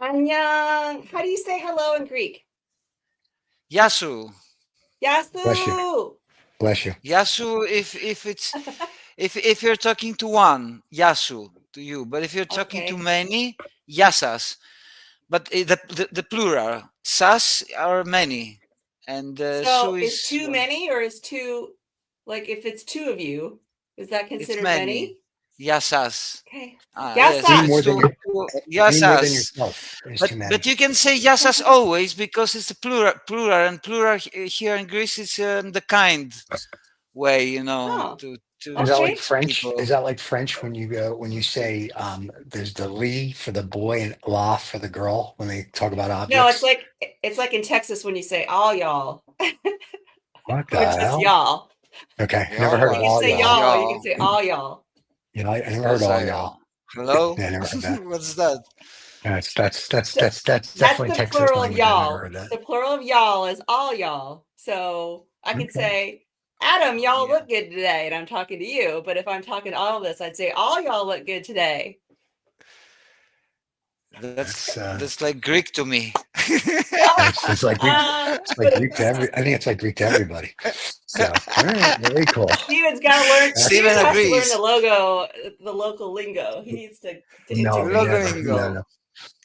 Annyeong. How do you say hello in Greek? Yasu. Bless you. Yasu. Bless you. Yasu if it's if you're talking to one, Yasu to you. But if you're talking to Okay. many, Yasas. But the plural, sas are many. And So su is is too one. many or is two, like if it's two of you, is that It's considered many. many? Yasas. Okay. Yes, Any Yasas. more it's than two, any more than yasas. yourself is too many. But you can say yasas always because it's a plural, and plural here in Greece is the kind way, you know, Oh, to Is that like okay. French? people. Is that like French when you say there's the li for the boy and la for the girl when they talk about No, objects? it's like in Texas when you say all y'all. What the Or just hell? y'all. Okay, Yeah, never heard When of you all say y'all. y'all, you can say all y'all. You know, I never heard What's of all that? y'all. Hello? Yeah, I never heard that. What's that? That's So that's that's definitely the Texas plural of language. I never y'all. heard that. The plural of y'all is all y'all. So I could Okay. say, Adam, y'all Yeah. look good today, and I'm talking to you. But if I'm talking to all of us, I'd say all y'all look good today. That's like Greek to me. It's like Greek. It's like But Greek to every. I think it's like Greek to everybody. So, all right, very cool. Steven's got to learn. Steven Steven has to learn agrees. the local lingo. He needs to No, integrate. no.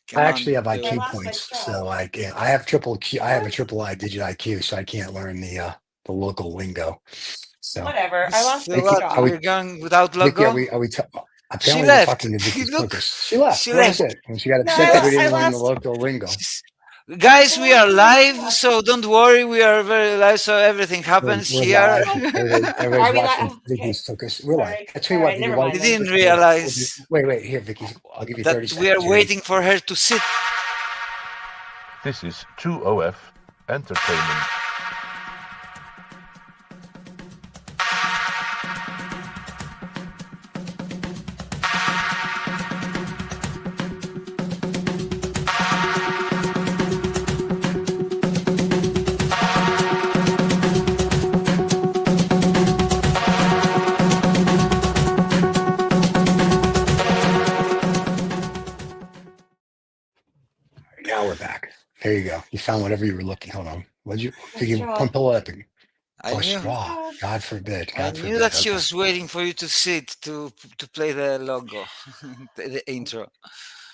Come I on, actually have do IQ it. points, so I can't. I have triple Q. I have a triple I digit IQ, so I can't learn the local lingo. So, Whatever. I lost So my Vicky, what? straw. we, We're going without Vicky, logo? She apparently we're left. talking to Vicky Look, Lucas. She left. she That was left. it. And she got No, upset that we Yes. I didn't learn the lost. local lingo. Guys, we are live, so don't worry. We are very live, so everything happens We're here. live. Everybody's Are we watching live? Vicky's Okay. Lucas. We're live. Sorry. I tell you All what, right. Vicky, Never while mind We then. didn't realize wait, here, Vicky. I'll give you 30 that seconds. we are You ready? waiting for her to sit. This is 2OF Entertainment. Now we're back. There you go. You found whatever you were looking. Hold on. What did you? My straw. Pull it up. I knew. Straw. God forbid. I God knew forbid. that she Okay. was waiting for you to sit to play the logo, the intro.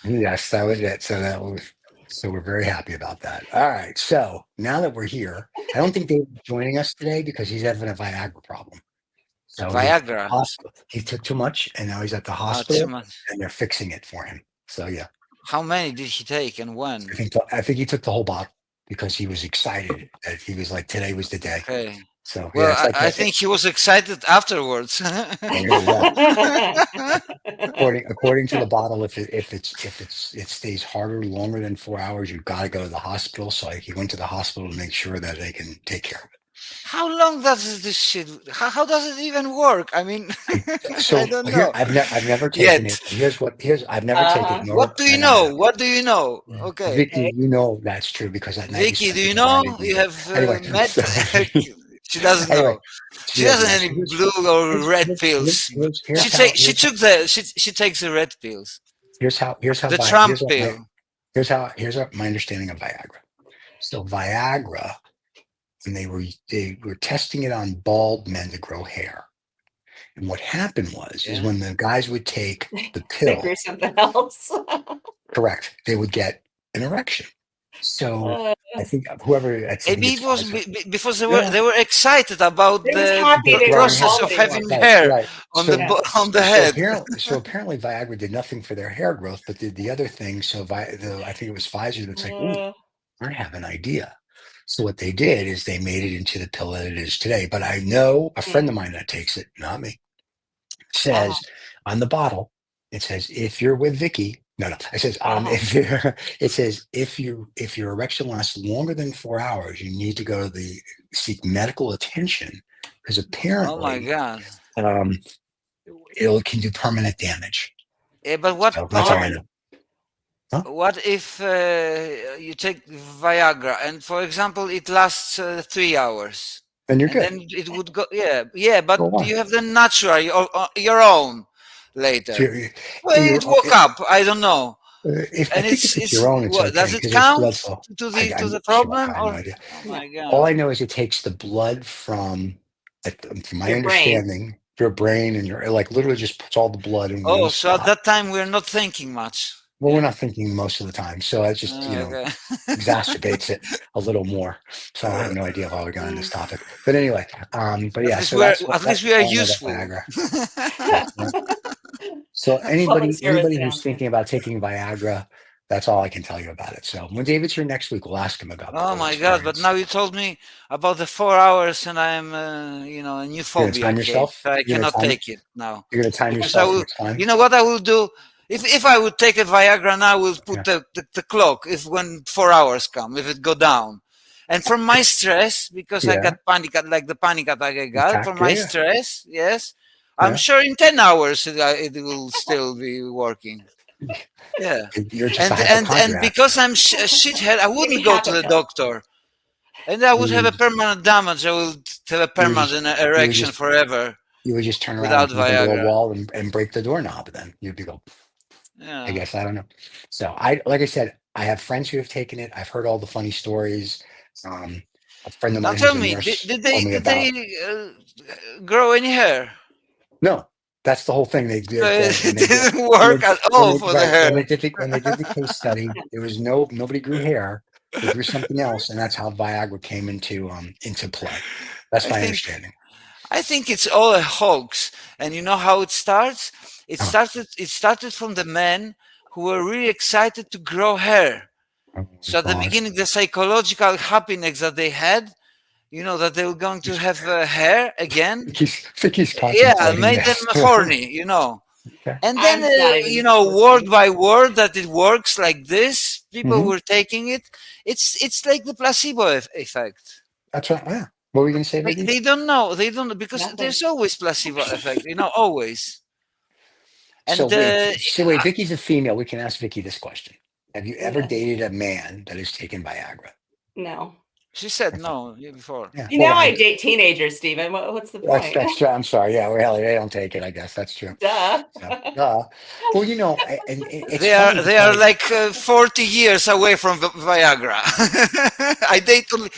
Yes, that was it. So we're very happy about that. All right. So now that we're here, I don't think David's joining us today because he's having a Viagra problem. So he's at the Viagra. hospital. He took too much and now he's at the Too hospital much. and they're fixing it for him. So yeah. How many did he take and when? I think he took the whole bottle because he was excited that he was like today was the day. Okay. So yeah, Well, it's like I think he was excited afterwards. according to the bottle, if it stays harder longer than 4 hours, you've got to go to the hospital. So he went to the hospital to make sure that they can take care of it. How long does this shit? How does it even work? I mean, So I don't know. I've never taken Yet. it. I've never taken it. Nor, What do you and I know? have. What do you know? Okay. Vicky, you know that's true because at night you Vicky, spent do it you in bed. know? You have Anyway, met. so, She doesn't anyway, know. She doesn't any blue or red pills. She takes the red pills. here's how The Trump pill. here's my understanding of Viagra. So Viagra, and they were testing it on bald men to grow hair. And what happened is when the guys would take the pill, Or something else. correct, they would get an erection. So I think whoever Maybe it was because they were excited about the were process of having hair on the head. So apparently Viagra did nothing for their hair growth, but did the other thing. So I think it was Pfizer that's like, ooh, I have an idea. So what they did is they made it into the pill that it is today. But I know a friend of mine that takes it, not me, says on the bottle, it says, if you're with Vicky, no, it says, if your erection lasts longer than 4 hours, you need to go to seek medical attention because apparently, Oh my God. It can do permanent damage. Yeah, but what? So that's all I know. Huh? What if you take Viagra and, for example, it lasts 3 hours? Then you're good. Then it would go. Yeah. But you have the natural, your own later. It woke up. I don't know. I And think if it's your own, it's what does okay it because it's blood count flow. to I'm the sure, problem? I have no Or idea. oh No. my All god! I know is it takes the blood from my Your brain. understanding, your brain and your like literally just puts all the blood in one Oh, so at spot. that time we're not thinking much. Well, we're Yeah. not thinking most of the time, so it just Okay. exacerbates it a little more. So I have no idea how we got on this Mm. topic, but anyway, but At yeah, least so that's we are all I know about useful. Viagra. Yeah. So Public anybody service who's announcement. thinking about taking Viagra, that's all I can tell you about it. So when David's here next week, we'll ask him about the Oh whole my god! But experience. now you told me about the 4 hours, and I'm a new You're gonna phobia time came. yourself. So I You're gonna cannot time. take it now You're gonna time because I yourself will. next time. You know what I will do? If I would take a Viagra now, I will put Yeah. the clock if when 4 hours come, if it go down. And from my stress, because I Yeah. got panic, like the panic attack I got, Attack. from my Yeah. stress, yes, I'm Yeah. sure in 10 hours it will still be working. Yeah. You're just a And hypochondriac. because I'm a shithead, I wouldn't Maybe go half to a the cup. doctor. And I would You have a would, permanent damage. I will have a you would just, permanent you would erection just, forever you would just turn around and without bump into a Viagra. wall and break the doorknob. Then you'd be go. I Yeah. guess I don't know. So like I said, I have friends who have taken it. I've heard all the funny stories. Um, a friend of Now mine who's tell a me, nurse told did me they about. grow any hair? No, that's the whole thing. So When it they did didn't work at all for the right hair. when they did the case study, there was nobody grew hair. They grew something else, and that's how Viagra came into play. That's I my think understanding. I think it's all a hoax. And you know how it starts? Oh, It started from the men who were really excited to grow hair. oh my So at the God. beginning, the psychological happiness that they had, that they were going to have hair again, Vicky's yeah, contemplating made them this. horny. Okay. And then, I'm not even word listening. by word that it works like this, people Hmm. were taking it. It's like the placebo effect. That's right. Yeah. What were you going to say, They, Vicky? they don't know. They don't know because Nothing. there's always placebo effect, always. So And wait, Vicky's a female. We can ask Vicky this question. Have you ever Yes. dated a man that has taken Viagra? No. she said Okay. no before. Yeah. You Well, know I date teenagers, Stephen. What's the point? that's true. I'm sorry. Yeah, well, they don't take it. I guess that's true. Duh. So, well, and it's funny They are because like 40 years away from Viagra. I date only.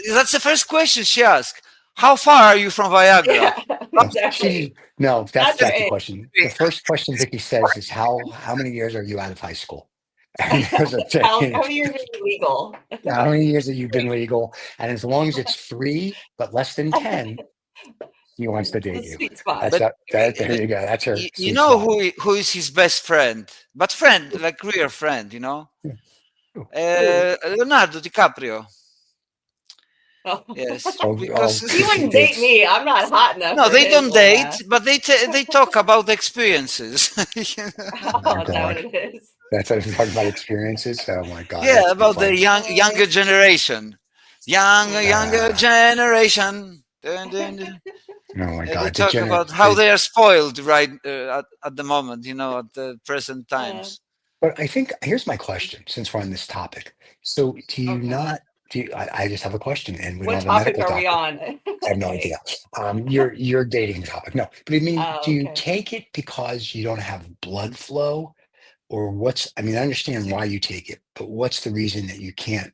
That's the first question she asked. How far are you from Viagra? Yeah, no, exactly. that's That's your the age. question. The first question Vicky says is how many years are you out of high school? And there's a How thing. many years are you legal? How many years have you been legal? And as long as it's 3 but less than 10, he wants to The date you. sweet spot. That's But there you go. That's her you sweet know spot. who is his best friend? But friend, like real friend, Yeah. Ooh. Leonardo DiCaprio. Oh. Yes, Oh, because He Vicky wouldn't date dates. me. I'm not hot enough no, for they his don't old date, ass. but they talk about experiences. Oh my Oh, is that what God. it is? That's what I'm talking about experiences. Oh my God, Yeah, that's too about the funny. younger generation, younger Ah, generation. Dun, dun, dun. oh my They God. talk about how they are spoiled right at the moment, at the present Uh, times. But I think here's my question since we're on this topic. So okay. I just have a question and we don't What have a topic medical are we doctor. on? I have no Okay. idea. Your dating topic. No, but I mean, Oh, do you okay. take it because you don't have blood flow? Or I mean, I understand why you take it, but what's the reason that you can't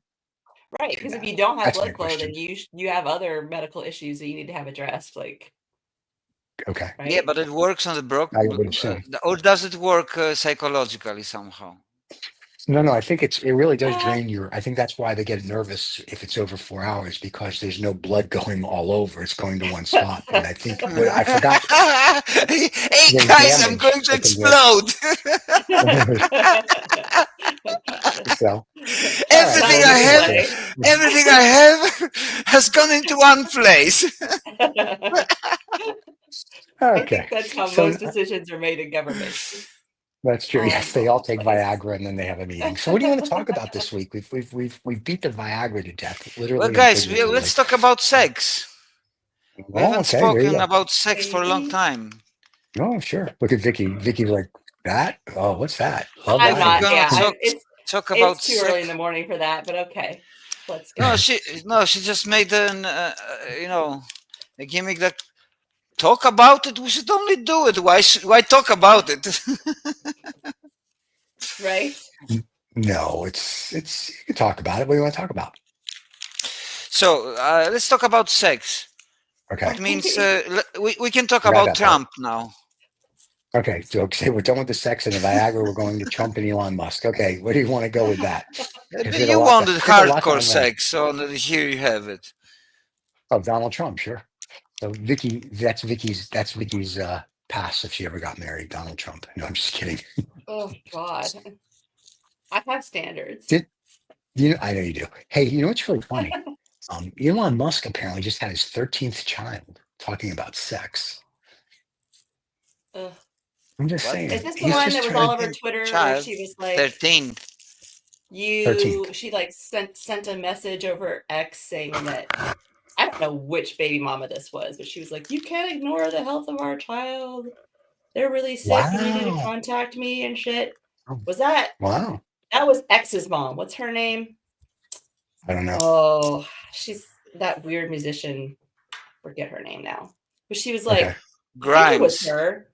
Right, do because if that? you don't have That's my blood flow, question. then you have other medical issues that you need to have addressed, like, Okay. Yeah, right? but it works on the I would assume. or does it work psychologically somehow? No, I think it really does drain I think that's why they get nervous if it's over 4 hours because there's no blood going all over. It's going to one spot. And I think I forgot Hey the guys, I'm damage going to it can do. explode. So, all right. everything Well, I Sounds listen, have, Chris. play. everything I have has gone into one place. I think Okay. that's how So most decisions are made in government. that's true. All in Yes, they one all take place. Viagra and then they have a meeting. So what do you want to talk about this week? We've beat the Viagra to death, Well, literally and guys, figuratively. let's talk about sex. We Oh, haven't okay. There you spoken go. about sex for a long Maybe. time. Oh, sure. Look at Vicky. Vicky's like, that? Oh, what's that? Love I'm that If we're not. idea. gonna Yeah, talk about it's too early in sex, the morning for that, but okay. Let's no, go. she just made a gimmick that talk about it. We should only do it. Why talk about it? right? No, it's you can talk about it. What do you want to talk about? So let's talk about sex. Okay, It means we can talk forgot about that part. Trump now. Okay, so say we're done with the sex and the Viagra. We're going to Trump and Elon Musk. Okay, where do you want to go with that? Because You wanted there's a lot to hardcore unwrap. sex, so here you have it. Oh, Donald Trump, sure. So that's Vicky's pass if she ever got married. Donald Trump. No, I'm just kidding. Oh God, I have standards. Did I know you do. Hey, you know what's really funny? Elon Musk apparently just had his 13th child talking about sex. Ugh. I'm just What? saying. Is this the He's one just that was turned all over Twitter where Child, she was like, 13. 13th. she like sent a message over X saying that I don't know which baby mama this was, but she was like, you can't ignore the health of our child. They're really sick. You need to Wow. contact me and shit. Oh, Was that wow. was X's mom? What's her name? I don't know. Oh, she's that weird musician. Forget her name now. But she was Okay. like, I think it was Grimes. her.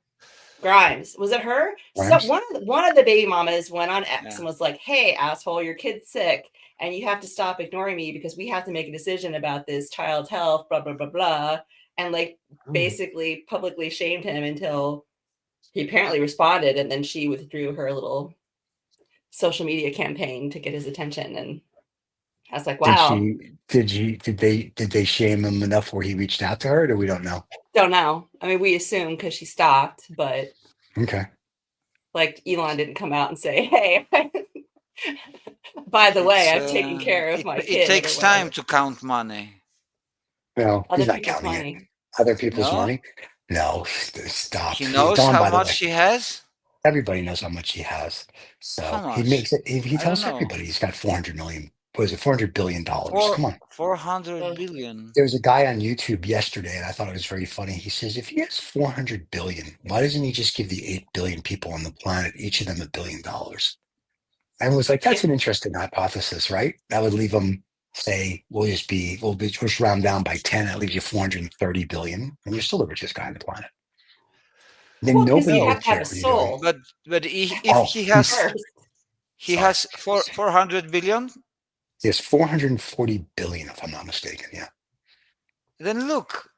Grimes. Was it her? So Grimes? one of the baby mamas went on X Yeah. and was like, hey, asshole, your kid's sick. And you have to stop ignoring me because we have to make a decision about this child's health, blah, blah, blah, blah. And like basically publicly shamed him until he apparently responded. And then she withdrew her little social media campaign to get his attention. And I was like, wow. Did they shame him enough where he reached out to her, or we don't know? Don't know. I mean, we assume because she stopped, but Okay. like Elon didn't come out and say, hey, by the way, I've taken care of my It kid or takes whatever. time to count money. No, Other he's not people's counting it. money. Other people's No? money? No, stop. He knows Don, how by the much way, he has? everybody knows how much he has. How So he much? makes it, he I don't tells know. everybody he's got 400 million. What is it? $400 billion. Come on. 400 Ugh. billion. There was a guy on YouTube yesterday, and I thought it was very funny. He says, if he has 400 billion, why doesn't he just give the 8 billion people on the planet, each of them $1 billion? And was like, that's an interesting hypothesis, right? That would leave them, say, we'll just round down by 10. That leaves you 430 billion, and you're still the richest guy on the planet. Then Well, because nobody you No, have would to have care a what you're doing. soul but if Oh, he has first. sorry. 400 billion, There's 440 billion, if I'm not mistaken. Yeah. then look,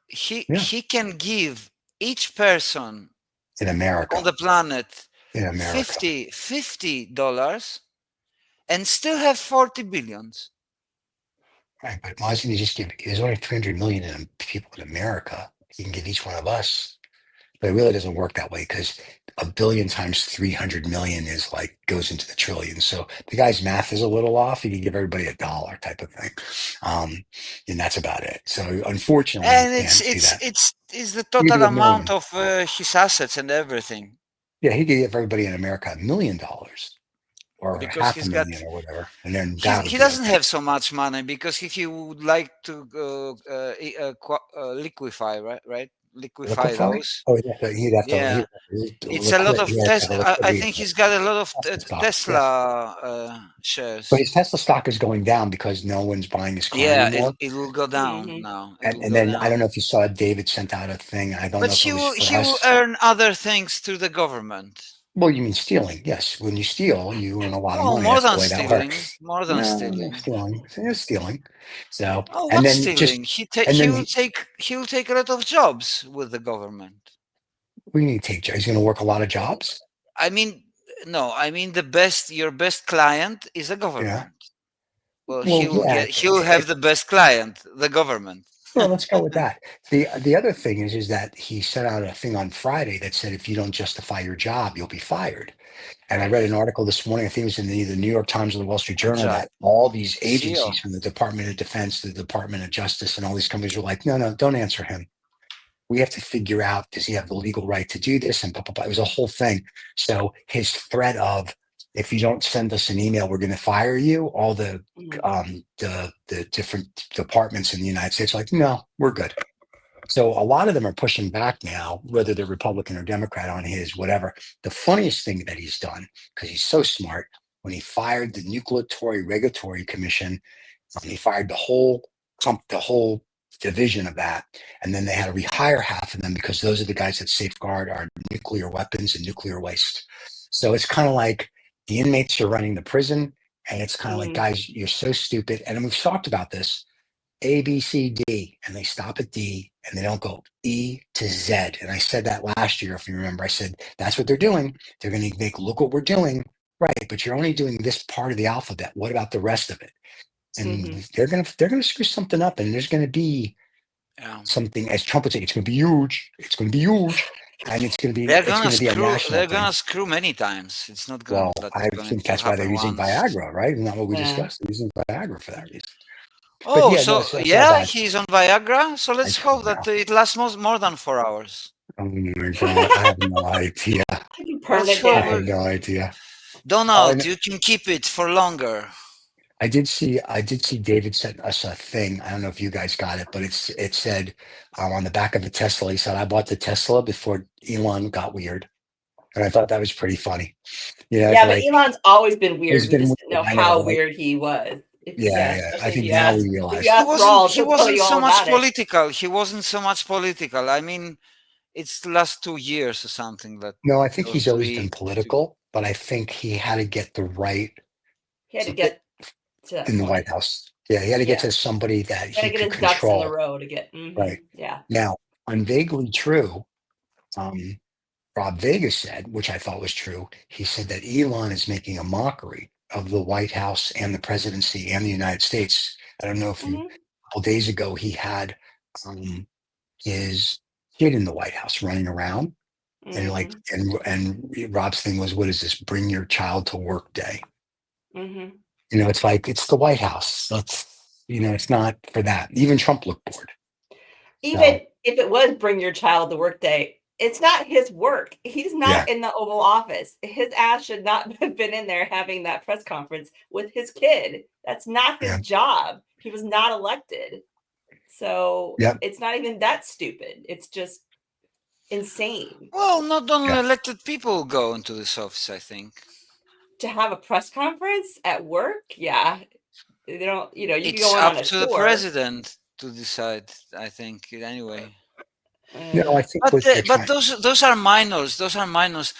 Yeah. he can give each person In on America. the planet In America. $50 and still have 40 billions. Right. But why doesn't he just give, there's only 300 million people in America. He can give each one of us. But it really doesn't work that way because a billion times 300 million is like goes into the trillion. So the guy's math is a little off. He can give everybody $1 type of thing. And that's about it. So unfortunately, he And can't do that. it's the He can total do a amount million. of his assets and everything. Yeah, he could give everybody in America $1 million or Because half a he's got million or whatever. And then that would he be doesn't okay. have so much money, because if he would like to liquefy, right, liquefy Liquefy? those, Oh, he'd have to, yeah, it's a lot liquid, of he has to have a I liquidity think he's got a lot of stock. Yeah. Tesla But shares. his Tesla stock is going down because no one's buying his car Yeah, anymore. it will go down Mm-hmm. now. It will And go then I don't down. know if you saw David sent out a thing. I don't But know if it was for he will us. earn other things through the government. Well, you mean stealing? Yes. When you steal, you earn a lot of Oh, money. more That's the than way that stealing, works. more than No, no stealing. stealing. It's stealing. So, Oh, and what's then just, stealing? and then He will take a lot of jobs with the government. we need to take. He's going to work a lot of jobs. I mean, no, I mean your best client is a Yeah. government. Well, Well, yeah. he'll have the best client, the government. Well, let's go with that. The other thing is that he sent out a thing on Friday that said if you don't justify your job, you'll be fired. And I read an article this morning, I think it was in the New York Times or the Wall Street What Journal, job? that all these CEO. agencies from the Department of Defense, the Department of Justice, and all these companies were like, no, don't answer him. We have to figure out, does he have the legal right to do this? And blah, blah, blah. It was a whole thing. So his threat of, if you don't send us an email, we're going to fire you. All the different departments in the United States are like, no, we're good. So a lot of them are pushing back now, whether they're Republican or Democrat, on his whatever. The funniest thing that he's done, because he's so smart, when he fired the Nuclear Regulatory Commission, he fired the whole division of that, and then they had to rehire half of them because those are the guys that safeguard our nuclear weapons and nuclear waste. So it's kind of like the inmates are running the prison, and it's kind of like, Mm. guys, you're so stupid. And we've talked about this. A, B, C, D, and they stop at D and they don't go E to Z. And I said that last year, if you remember. I said, that's what they're doing. They're going to make, look what we're doing. Right. But you're only doing this part of the alphabet. What about the rest of it? And Mm-hmm. they're gonna screw something up, and there's gonna be Yeah. something, as Trump would say, it's gonna be huge. It's gonna be huge. And it's gonna They're be a gonna national thing. screw many times. It's not Well, that's I going think to that's why they're happen using once. Viagra, right? Isn't that what we Yeah. discussed? They're using Viagra for that reason. But Oh, yeah, no, so it's all yeah, bad. he's on Viagra. So I let's don't hope know. that it lasts more than 4 hours. Oh my god, I have no idea. Permanent Let's hope. I have damage. no idea. Donald, you can keep it for longer. I did see David sent us a thing. I don't know if you guys got it, but it said on the back of a Tesla. He said, "I bought the Tesla before Elon got weird," and I thought that was pretty funny. You know, Yeah, it's but like Elon's always been weird. he's We been just weird. didn't know I know, how right? weird he was. Yeah, yeah. I Especially think now we if you realize. ask Rawls, He he'll tell wasn't you so all much about it. political. He wasn't so much political. I mean, it's the last 2 years or something that No, I think or he's always been three. political, but I think he had to get the right He had to get to that in the White point. House. Yeah, he had to get Yeah. to somebody that He had he to get could his ducks in the control. row to get. Mm-hmm. Right. Yeah. Now, on Vaguely True, Rob Vega said, which I thought was true, he said that Elon is making a mockery of the White House and the presidency and the United States. I don't know if Mm-hmm. a couple days ago he had his kid in the White House running around, and like, and Rob's thing was, what is this? Bring your child to work day. Mm-hmm. You know, it's like, it's the White House. That's, it's not for that. Even Trump looked bored. Even if it was bring your child to work day, it's not his work. He's not Yeah. in the Oval Office. His ass should not have been in there having that press conference with his kid. That's not his job. He was not elected. So it's not even that stupid. It's just insane. Well, not only elected people go into this office, I think. To have a press conference at work, yeah. They don't, you can It's go up on a to the tour. president to decide, I think, anyway. I think But those are minors. Those are minors.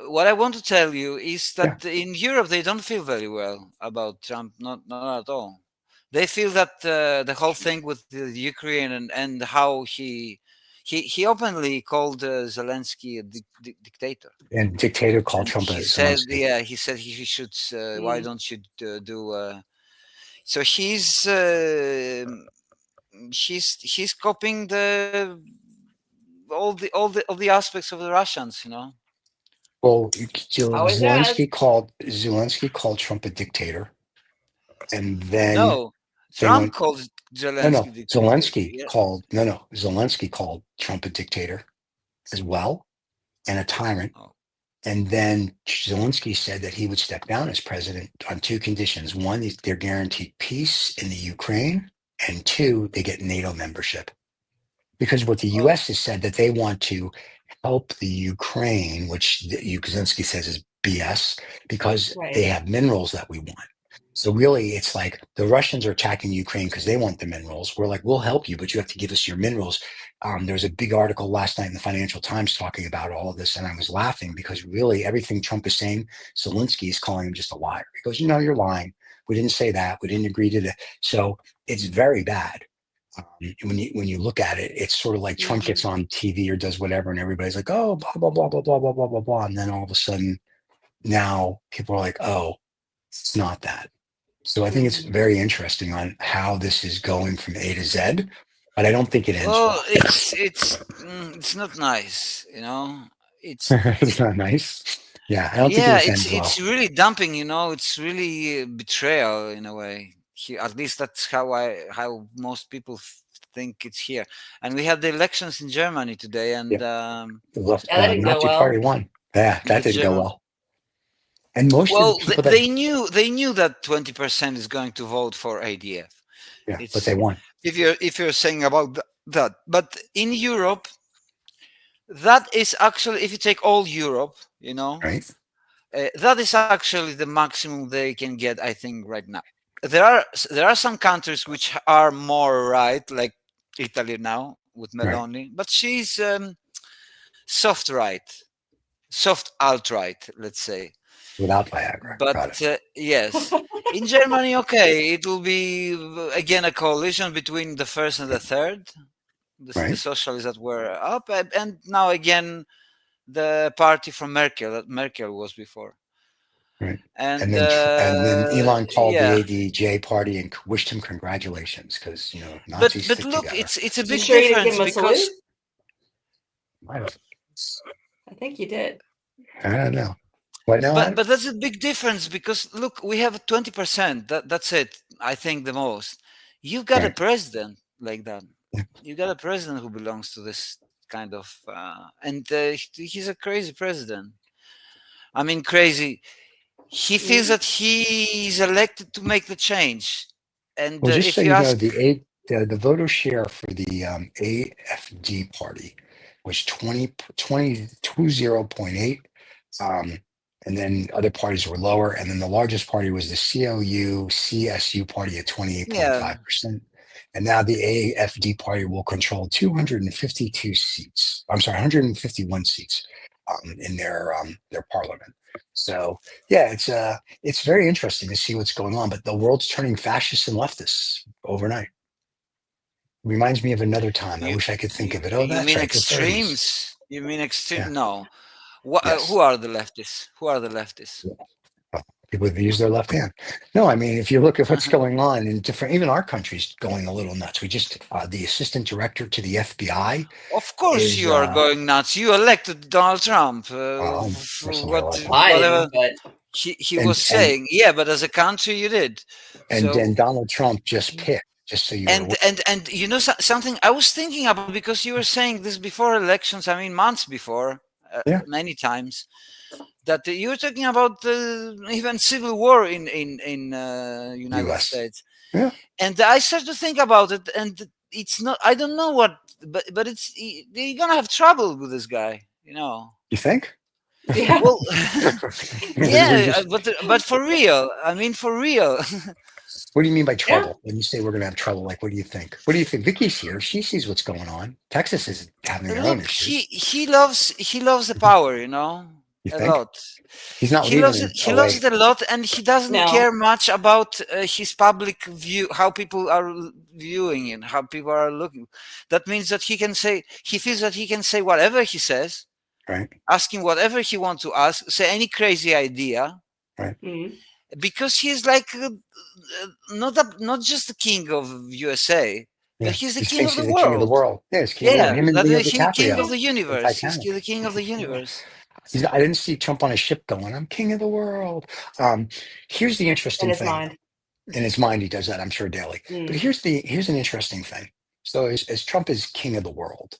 What I want to tell you is that in Europe they don't feel very well about Trump. Not at all. They feel that the whole thing with the Ukraine and how he openly called Zelensky a dictator. And dictator called And Trump a he said, Zelensky. he said he should. Why don't you do? So he's copying all the aspects of the Russians, Well, Always has. Zelensky called Trump a dictator, and then No, they Trump went. called No, Zelensky dictator. Zelensky called Trump a dictator as well, and a tyrant. Oh. And then Zelensky said that he would step down as president on two conditions: one, they're guaranteed peace in the Ukraine, and two, they get NATO membership. Because what the U.S. has said that they want to help the Ukraine, which Zelensky says is BS, because they have minerals that we want. So really, it's like the Russians are attacking Ukraine because they want the minerals. We're like, we'll help you, but you have to give us your minerals. There was a big article last night in the Financial Times talking about all of this, and I was laughing because really everything Trump is saying, Zelensky is calling him just a liar. He goes, you're lying. We didn't say that. We didn't agree to that. So it's very bad. When you look at it, it's sort of like Trump gets on TV or does whatever, and everybody's like, oh, blah, blah, blah, blah, blah, blah, blah, blah, blah. And then all of a sudden, now people are like, oh, it's not that. So I think it's very interesting on how this is going from A to Z, but I don't think it ends well. It's not nice, It's it's not nice. Yeah, I don't think it ends well. It's really dumping, It's really betrayal in a way. At least that's how most people think it's here. And we had the elections in Germany today, and the Nazi Party won. Yeah, that didn't go well. And most of the people they knew that 20% is going to vote for ADF. Yeah, but they won. If you're saying about that, but in Europe, that is actually, if you take all Europe, right, that is actually the maximum they can get, I think, right now. There are some countries which are more right, like Italy now with Meloni, but she's soft right, soft alt right, let's say. Without Viagra. But Got it. yes, in Germany, okay, it will be again a coalition between the first and the third, the Right. socialists that were up, and now again the party from Merkel that Merkel was before. Right. And And then Elon called the yeah, ADJ party and wished him congratulations because but Nazis stick look, together. it's a You big sure you didn't give difference him a because salute? Might have. I think you did. I don't know. What now? but that's a big difference because look, we have 20%. That's it. I think the most. You've got a Right. president like that. Yeah. You got a president who belongs to this kind of, and he's a crazy president. I mean, crazy. He feels that he is elected to make the change, and Well, just so if you you know, ask, the voter share for the AFD party was 20.8. And then other parties were lower. And then the largest party was the CSU party at yeah, 28.5%. And now the AFD party will control 252 seats. I'm sorry, 151 seats in their parliament. So yeah, it's very interesting to see what's going on. But the world's turning fascist and leftists overnight. Reminds me of another time. I you wish I could think of it. Oh, you that's mean right, the 30s. extremes? You mean extreme? Yeah. No. Yes. Who are the leftists? Who are the leftists? People that use their left hand. No, I mean, if you look at what's going on in different, even our country's going a little nuts. We just, the assistant director to the FBI Of course, is, you are going nuts. You elected Donald Trump. personally like him. I Whatever didn't, but he And, was saying, yeah, but as a country, you did. and then So Donald Trump just picked, just so you're aware. and you know something I was thinking about because you were saying this before elections. I mean, months before, Yeah. many times. That you were talking about even civil war in United US. States, Yeah. and I started to think about it, and it's not. I don't know what, but it's you're gonna have trouble with this guy, You think? yeah. Well, We're yeah, just, but for real. I mean, for real. what do you mean by trouble? When you say we're going to have trouble, like, what do you think? What do you think? Vicky's here. She sees what's going on. Texas is having their own Look, issues. he loves the power, You a think? lot. He's not He leaving loves it. in He LA. loves it a lot, and he doesn't No. care much about his public view, how people are viewing it, how people are looking. That means that he feels that he can say whatever he says, Right. asking whatever he wants to ask, say any crazy idea, Mhm. because he's like not just the king of USA, Yeah. but he's the He king of thinks the he's the king of the world. world. Yeah, he's king of the world. Yeah, Him and that Leo he's the king of DiCaprio the in universe. He's Titanic. the king of the universe. I didn't see Trump on a ship going, I'm king of the world. Here's the In interesting his thing. mind. In his mind, he does that, I'm sure, daily. But here's an interesting thing. So as Trump is king of the world,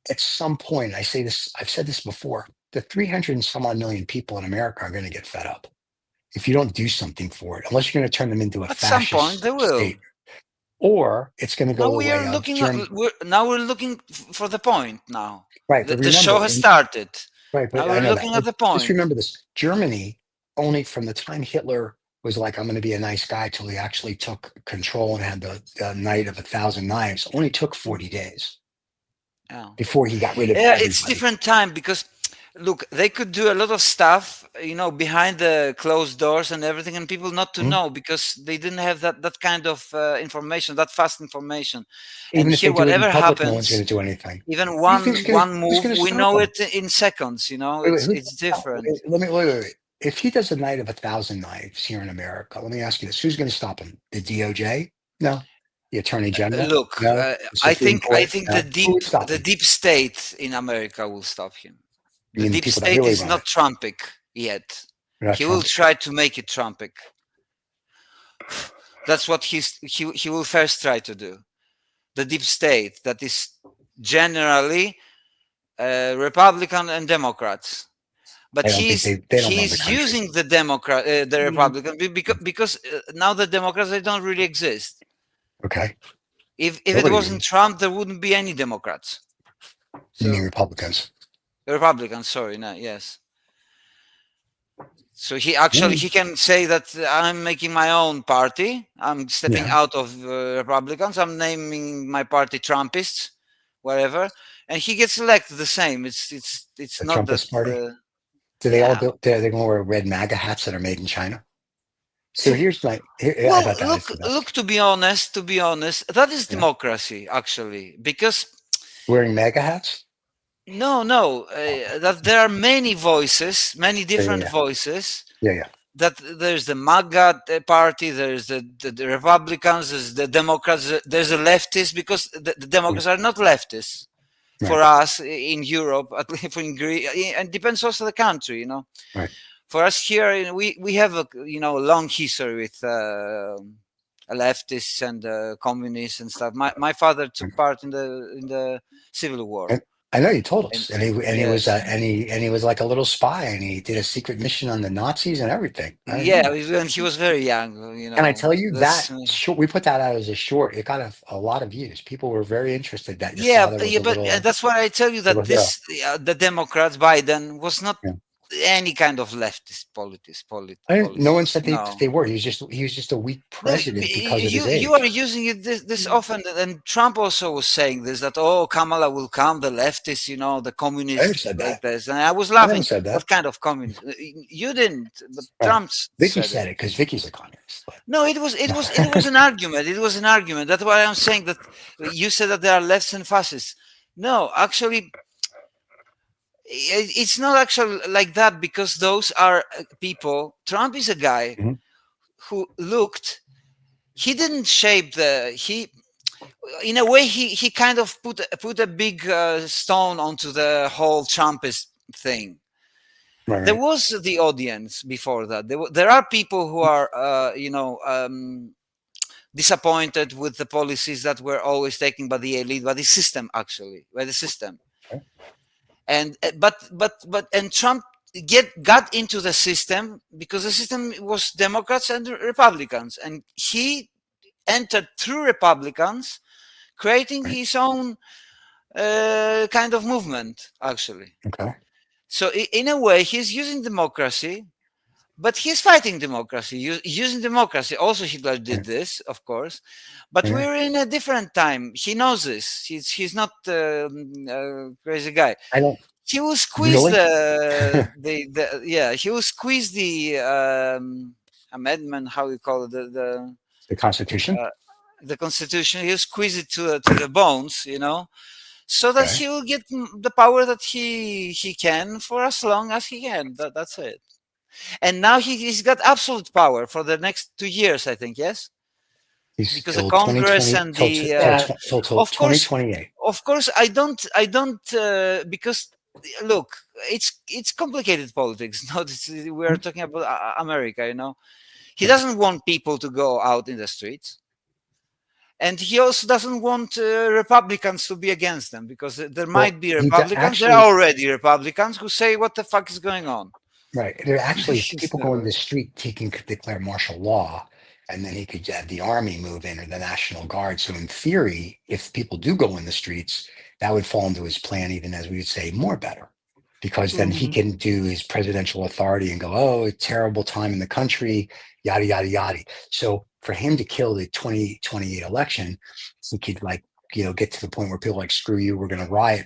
at some point, I say this, I've said this before, the 300 and some odd million people in America are going to get fed up if you don't do something for it, unless you're going to turn them into a At some point, fascist they will. state, or it's going to Now go the we are way of looking. Germany. We're looking for the point now. Right, but The show remember, has started. right, Now but I we're know that. looking at But the just point. remember this: Germany, only from the time Hitler was like, "I'm going to be a nice guy," till he actually took control and had the Night of 1,000 Knives, only took 40 days Yeah. before he got rid of Yeah, everybody. it's different time because look, they could do a lot of stuff, behind the closed doors and everything, and people not to Mhm. know because they didn't have that kind of information, that fast information. Even And if they here, do it in whatever public, no one's going happens, to do anything. even Who do you think's one who's move, going to we stop know him? it in seconds. Wait, It's different. let me wait. If he does a Night of 1,000 Knives here in America, let me ask you this: who's going to stop him? The DOJ? No. The Attorney General? Look, No. The I Supreme I Court? think No. Who would stop the him? deep state in America will stop him. The Being the deep people that state really is run not it. Trumpic yet. They're not He will Trump. try to make it Trumpic. That's what he will first try to do. The deep state that is generally Republican and Democrats, but I don't think they don't run the he's country. using the Republican because now the Democrats, they don't really exist. Okay. If it Nobody wasn't even. Trump, there wouldn't be any Democrats. You mean So Republicans? Republicans, sorry, no, yes. So he can say that I'm making my own party. I'm stepping Yeah. out of Republicans. I'm naming my party', whatever, and he gets elected the same. It's The not that. Trumpist party? Do they all do? They're going to wear red MAGA hats that are made in China. So here's my. I Well, thought that was the look. best. To be honest, that is Yeah. democracy actually, because Wearing MAGA hats. no, that there are many voices, many Yeah, different yeah, voices. yeah, yeah. That there's the MAGA party, there's the Republicans, there's the Democrats, there's the leftists, because the Yeah. Democrats are not leftists for Right, us in Europe, at least in Greece, and depends also the country, right. For us here, we have a long history with leftists and communists and stuff. My father took part in the Civil War, And I know you told and us, and he was yes, and he was like a little spy, and he did a secret mission on the Nazis and everything. I yeah, remember. when he was very young, And I tell you that's. that short, we put that out as a short. It got a lot of views. People were very interested that your Yeah, father was a but little that's why I tell you little that hero. this the Democrats, Biden was not Yeah. any kind of leftist No one policies. said No, they were. He was just a weak no, president because of his you are age. using it this often, and Trump also was saying this, that Kamala will come, the leftists, the I never communists said like that. this, and I was I never laughing. said that. What kind of communist? You didn't, but Right. Trump Vicky said it. said it because Vicky's a communist. No, it was an argument. It was an argument. That's why I'm saying that you said that there are lefts and fascists. No, actually, it's not actually like that, because those are people. Trump is a guy Mhm. who looked. He didn't shape he. In a way, he kind of put a big stone onto the whole Trumpist thing. Right, There right. was the audience before that. There are people who are disappointed with the policies that were always taken by the elite, by the system, actually, by the system. Okay. And and Trump got into the system because the system was Democrats and Republicans, and he entered through Republicans, creating Right. his own kind of movement, actually. Okay. So in a way, he's using democracy, but he's fighting democracy, using democracy. Also, Hitler did Right. this, of course, but Yeah. we're in a different time. He knows this. He's not a crazy guy. I don't He will squeeze really he will squeeze the amendment, how you call it, the Constitution. the constitution. He'll squeeze it to the bones, so that Okay. he will get the power that he can for as long as he can. That's it. And now he's got absolute power for the next 2 years, I think. Yes, He's because the till Congress 2020 and the Yeah. till of course 2028. I don't because look, it's complicated politics. No, we're talking about America. He doesn't want people to go out in the streets, and he also doesn't want Republicans to be against them, because there Well, might be he Republicans. There are actually already Republicans who say, "What the fuck is going on?" right. There actually, if people go into So, the street, he can declare martial law, and then he could have the army move in or the National Guard. So, in theory, if people do go in the streets, that would fall into his plan, even as we would say, more better, because then he Mhm. can do his presidential authority and go, "Oh, a terrible time in the country, yada yada yada." So, for him to kill the 2028 election, he could get to the point where people are like, screw you, we're going to riot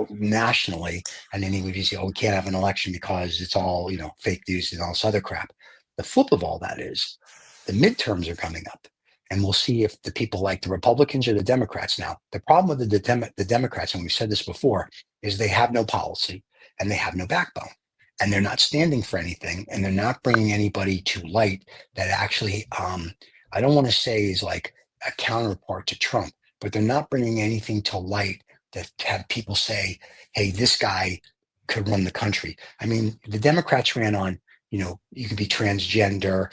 nationally, and then he would just say, "Oh, we can't have an election because it's all fake news and all this other crap." The flip of all that is the midterms are coming up, and we'll see if the people like the Republicans or the Democrats. Now, the problem with the Democrats, and we've said this before, is they have no policy and they have no backbone, and they're not standing for anything, and they're not bringing anybody to light that actually, I don't want to say is like a counterpart to Trump, but they're not bringing anything to light that have people say, hey, this guy could run the country. I mean, the Democrats ran on, you can be transgender,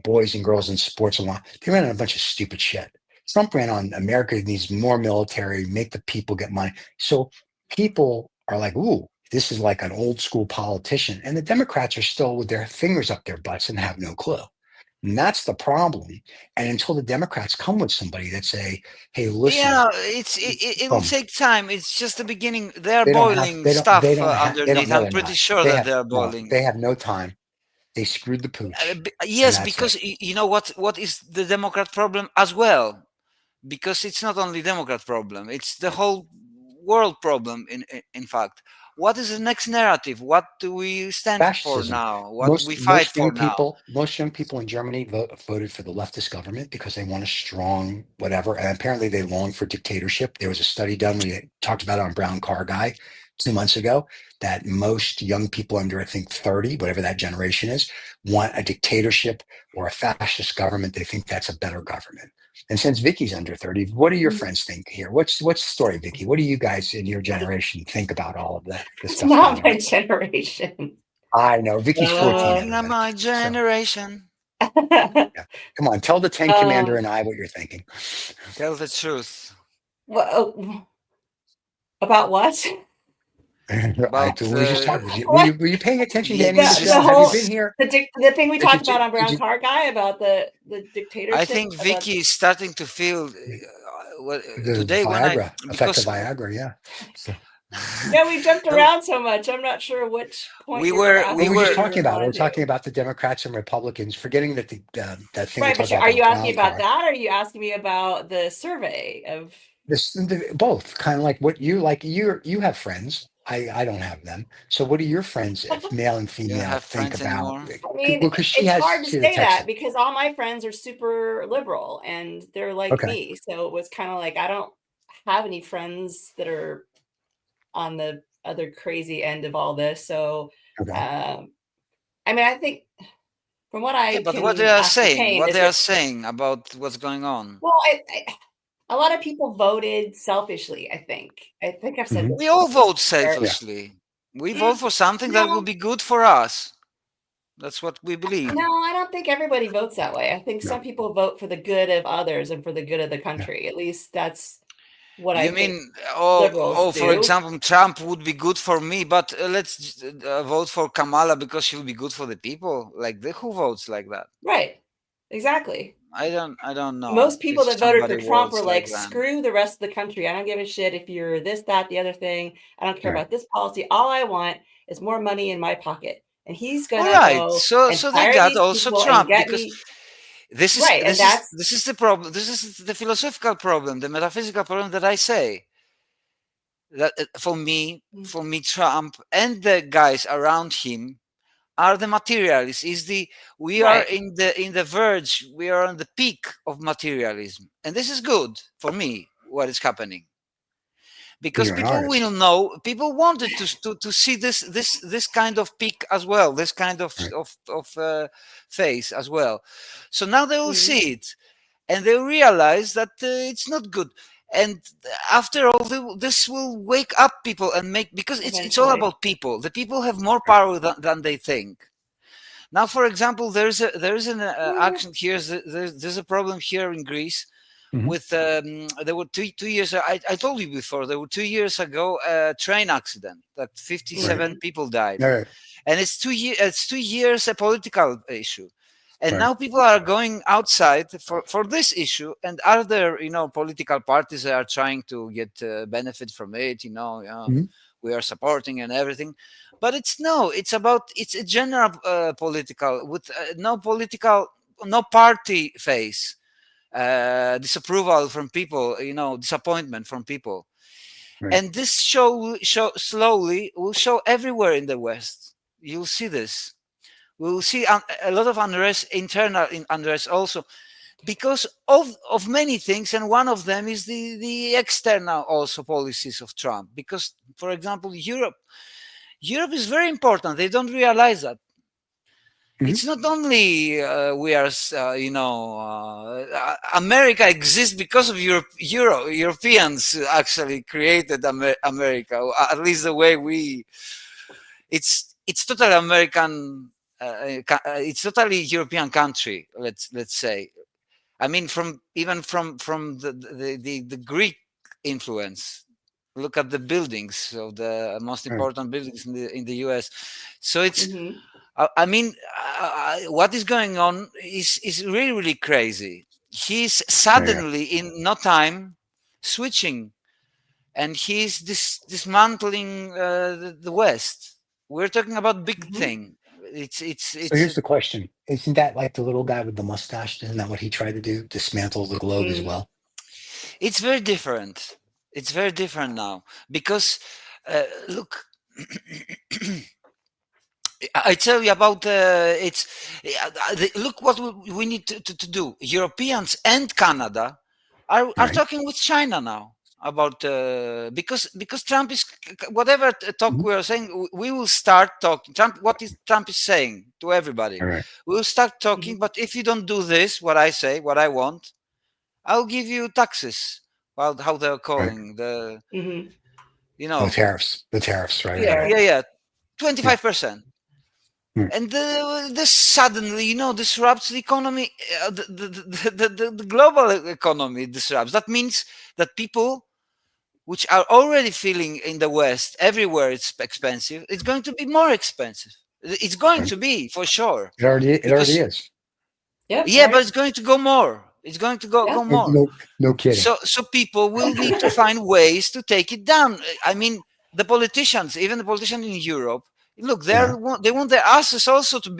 boys and girls in sports and lot. They ran on a bunch of stupid shit. Trump ran on America needs more military, make the people get money. So people are like, ooh, this is like an old school politician. And the Democrats are still with their fingers up their butts and have no clue. And that's the problem. And until the Democrats come with somebody that say, hey, listen, yeah, it will boom, take time. It's just the beginning. They are they don't have, boiling they stuff don't have, they don't underneath. know I'm they're pretty not. sure They that have, they are no, boiling. they have no time. They screwed the pooch and Yes, that's it. because you know what is the Democrat problem as well? Because it's not only Democrat problem; it's the whole world problem. In fact, what is the next narrative? What do we stand for Fascism. now? What we fight for now? Most young people in Germany voted for the leftist government because they want a strong whatever. And apparently they long for dictatorship. There was a study done, we talked about it on Brown Car Guy 2 months ago, that most young people under, I think, 30, whatever that generation is, want a dictatorship or a fascist government. They think that's a better government. And since Vicky's under 30, what do your friends think here? What's the story, Vicky? What do you guys in your generation think think about all of the It's stuff not going on? my generation. I know. Vicky's 14 Talking out of of my that. So, generation. yeah. Come on, tell the Tank Commander Um, and I what you're thinking. Tell the truth well, about what? about We were just talking. What? Were you paying attention to the any of The, this the stuff? Have you whole been here? the thing we Did talked you, about on did Brown you, Car Guy about the I dictatorship. think About, Vicky is starting to feel the today when I Viagra, effect of because Viagra, yeah. So, yeah, we jumped no, around so much. I'm not sure which point we you were were what we were asking we me just were to talking about? We're respond to. talking about the Democrats and Republicans, forgetting that that thing we Right, talked but about are you asking Brown about Car. that, or are you asking me about the survey of? Both, kind of like what you like. You have friends. I don't have them. So what do your friends, male and you don't female, have think friends about? anymore. I mean, Well, because it's hard to she had say that texted. because all my friends are super liberal and they're like Okay. me. So it was kind of like I don't have any friends that are on the other crazy end of all this. So, Okay. I mean, I think from what Yeah, I but what they can are saying, ascertain what is they are that, saying about what's going on. well, a lot of people voted selfishly. I think I've said Hmm. this We all vote before. Yeah. selfishly. We vote for something that will No, be good for us. That's what we believe. no, I don't think everybody votes that way. I think some No. people vote for the good of others and for the good of the Yeah. country. At least that's what I You think mean, liberals for do. example, Trump would be good for me, but let's vote for Kamala because she'll be good for the people. Like who votes like that? Right. Exactly. I don't know Most people if that voted somebody for Trump were votes like like, that. screw the rest of the country. I don't give a shit if you're this, that, the other thing. I don't care Right. about this policy. All I want is more money in my pocket. And he's All gonna right, go and so they fire got these also people and Trump get because me right. And this is the problem. This is the philosophical problem, the metaphysical problem that I say that for me, Trump and the guys around him are the materialists. We are right. in the verge. We are on the peak of materialism, and this is good for me. What is happening? Because You're an people will artist. know, people wanted to see this kind of peak as well, this kind Right. of phase as well. So now they will Mhm. see it, and they realize that it's not good. And after all, this will wake up people and make, because it's all Eventually. about people. The people have more power than they think. Now, for example, there's an action here. There's a problem here in Greece Hmm. with there were two years. I told you before, there were 2 years ago a train accident that Right. 57 people died, All right. and it's 2 years. It's 2 years a political issue, and Right. now people are going outside for this issue, and other political parties that are trying to get benefit from it. Mhm. We are supporting and everything, but it's a general political with no party face, disapproval from people, disappointment from people. Right. And this show slowly will show everywhere in the West. You'll see this. We'll see a lot of unrest, internal unrest also, because of many things, and one of them is the external also policies of Trump. Because, for example, Europe is very important. They don't realize that. Mhm. It's not only we are, America exists because of Europeans actually created America, or at least the way it's totally American. It's totally European country. Let's say. I mean, from the Greek influence. Look at the buildings of the most Right. important buildings in the U.S. So it's Mhm. I mean, what is going on is really really crazy. He's Yeah. suddenly in no time switching, and he's dismantling the West. We're talking about big Mhm. thing. It's So it's here's the question. Isn't that like the little guy with the mustache? Isn't that what he tried to do? Dismantle the globe as Mm. well? it's very different. It's very different now because look. I tell you about look what we need to do. Europeans and Canada are Right. talking with China now about because Trump is whatever talk Mhm. we are saying, we will start talking. Trump is saying to everybody, All right. we'll start talking. But if you don't do this, what I say, what I want, I'll give you taxes. Well, how they're Right. calling the, you Oh, know, the tariffs. Right. Right. Yeah. Right. yeah, Yeah. 25%. Mm. And this suddenly, disrupts the economy, the global economy disrupts. That means that people which are already feeling in the West, everywhere it's expensive, it's going to be more expensive. It's going Right. to be for sure. It already Because, is. Yep. yeah, Right. but it's going to go more. It's going to go Yeah. more. No kidding. So people will need to find ways to take it down. I mean, the politicians, even the politicians in Europe, look, Yeah. they want their asses also to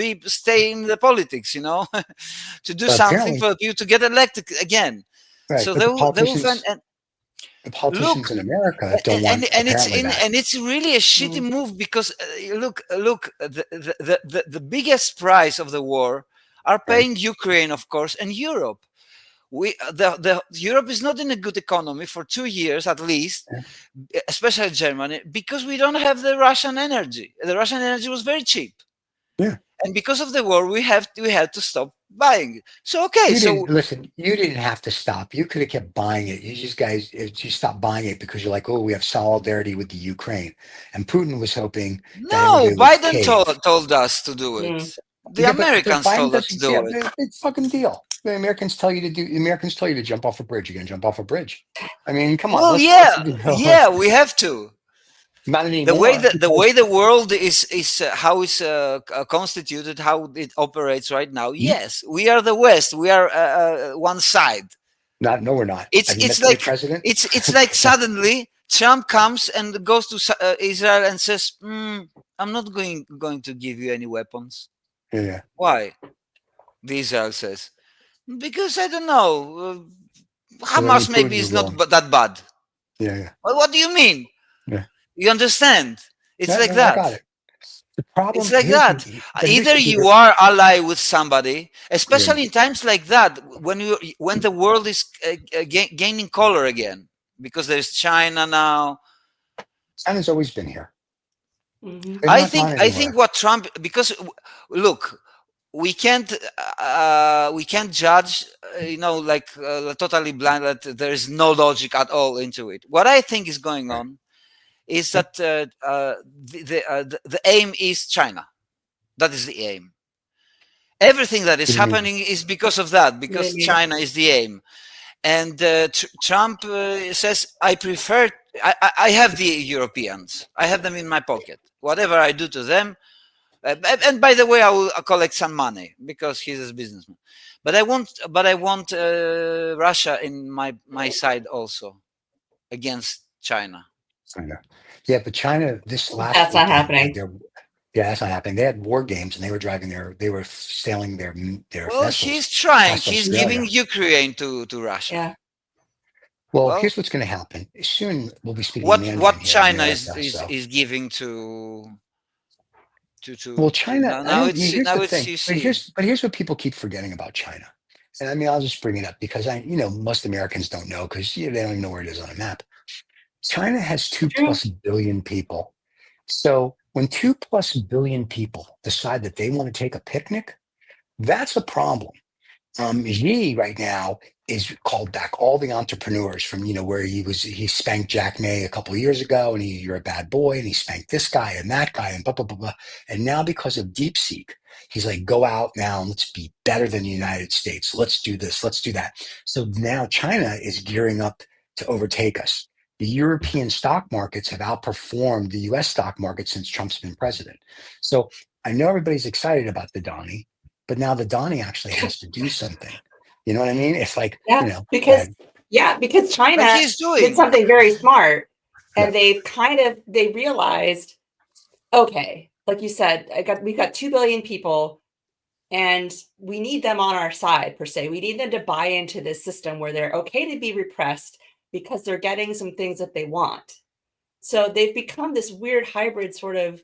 stay in the politics, to do But something apparently, for you to get elected again. right. So But they will find, and the look, politicians in America don't want apparently that. and it's really a shitty Mm. move because look, the biggest price of the war are Right. paying Ukraine, of course, and Europe. The Europe is not in a good economy for 2 years at least, Yeah. especially Germany, because we don't have the Russian energy. The Russian energy was very cheap, Yeah. and because of the war, we had to stop buying. So okay, You didn't so listen. You didn't have to stop. You could have kept buying it. You stopped buying it because you're like, oh, we have solidarity with the Ukraine, and Putin was hoping that no, everybody would Biden cave. told us to do it. Mm. The Yeah, but Americans Biden told us to doesn't. Yeah, do it. big fucking deal. The Americans tell you to do. The Americans tell you to jump off a bridge. You're gonna jump off a bridge. I mean, come on. Well, Let's yeah, be yeah, realistic. we have to. Not The way anymore the way because the world is how it's constituted, how it operates right now. Mhm. Yes, we are the West. We are one side. Not. No, we're not. It's Have you met it's the new like president? it's like suddenly Trump comes and goes to Israel and says, "I'm not going to give you any weapons." Yeah. Why? The Israel says, "Because I don't know. Well, that Hamas means maybe Putin's is not wrong. that bad." Yeah. Yeah. Well, what do you mean? Yeah. You understand? It's No, like no, I that. got it. The It's problem like here's that. the but here's Either the you bigger are ally with somebody, yeah. especially in times like that, when the world is gaining color again, because there's China now. China's always been here. Mm-hmm. They've not gone I think anywhere. what Trump, because look, we can't judge, like totally blind, that there is no logic at all into it. What I think is going Right. on is Yeah. that the aim is China. That is the aim. Everything that What is do you mean? happening is because of that, What do you because mean? China is the aim. And Trump says, I have the Europeans, I have them in my pocket. Whatever I do to them, and by the way, I will collect some money because he's a businessman. But I want Russia in my side also against China. China. Yeah, but China this last That's not weekend had happening. their yeah, that's not happening. They had war games and they were sailing their Well, he's vessels trying. past He's Australia. giving Ukraine to Russia. Yeah. Well, Well, here's what's going to happen. Soon we'll be speaking Mandarin what here in China America. So, is giving well, China. I now don't. it's Here's the thing. you see. But here's what people keep forgetting about China. And I mean, I'll just bring it up because most Americans don't know because they don't even know where it is on a map. China has two True. plus billion people. So when 2+ billion people decide that they want to take a picnic, that's a problem. Xi right now is called back all the entrepreneurs from where he spanked Jack May a couple of years ago, and you're a bad boy, and he spanked this guy and that guy and blah blah blah blah. And now because of DeepSeek, he's like, go out now and let's be better than the United States. Let's do this, let's do that. So now China is gearing up to overtake us. The European stock markets have outperformed the US stock market since Trump's been president. So I know everybody's excited about the Donnie, but now the Donnie actually has to do something. You know what I mean? It's like, Yeah. Because But China he's did doing. something very smart, Yeah. and they realized, okay, like you said, we've got 2 billion people, and we need them on our side per se. We need them to buy into this system where they're okay to be repressed because they're getting some things that they want. So they've become this weird hybrid sort of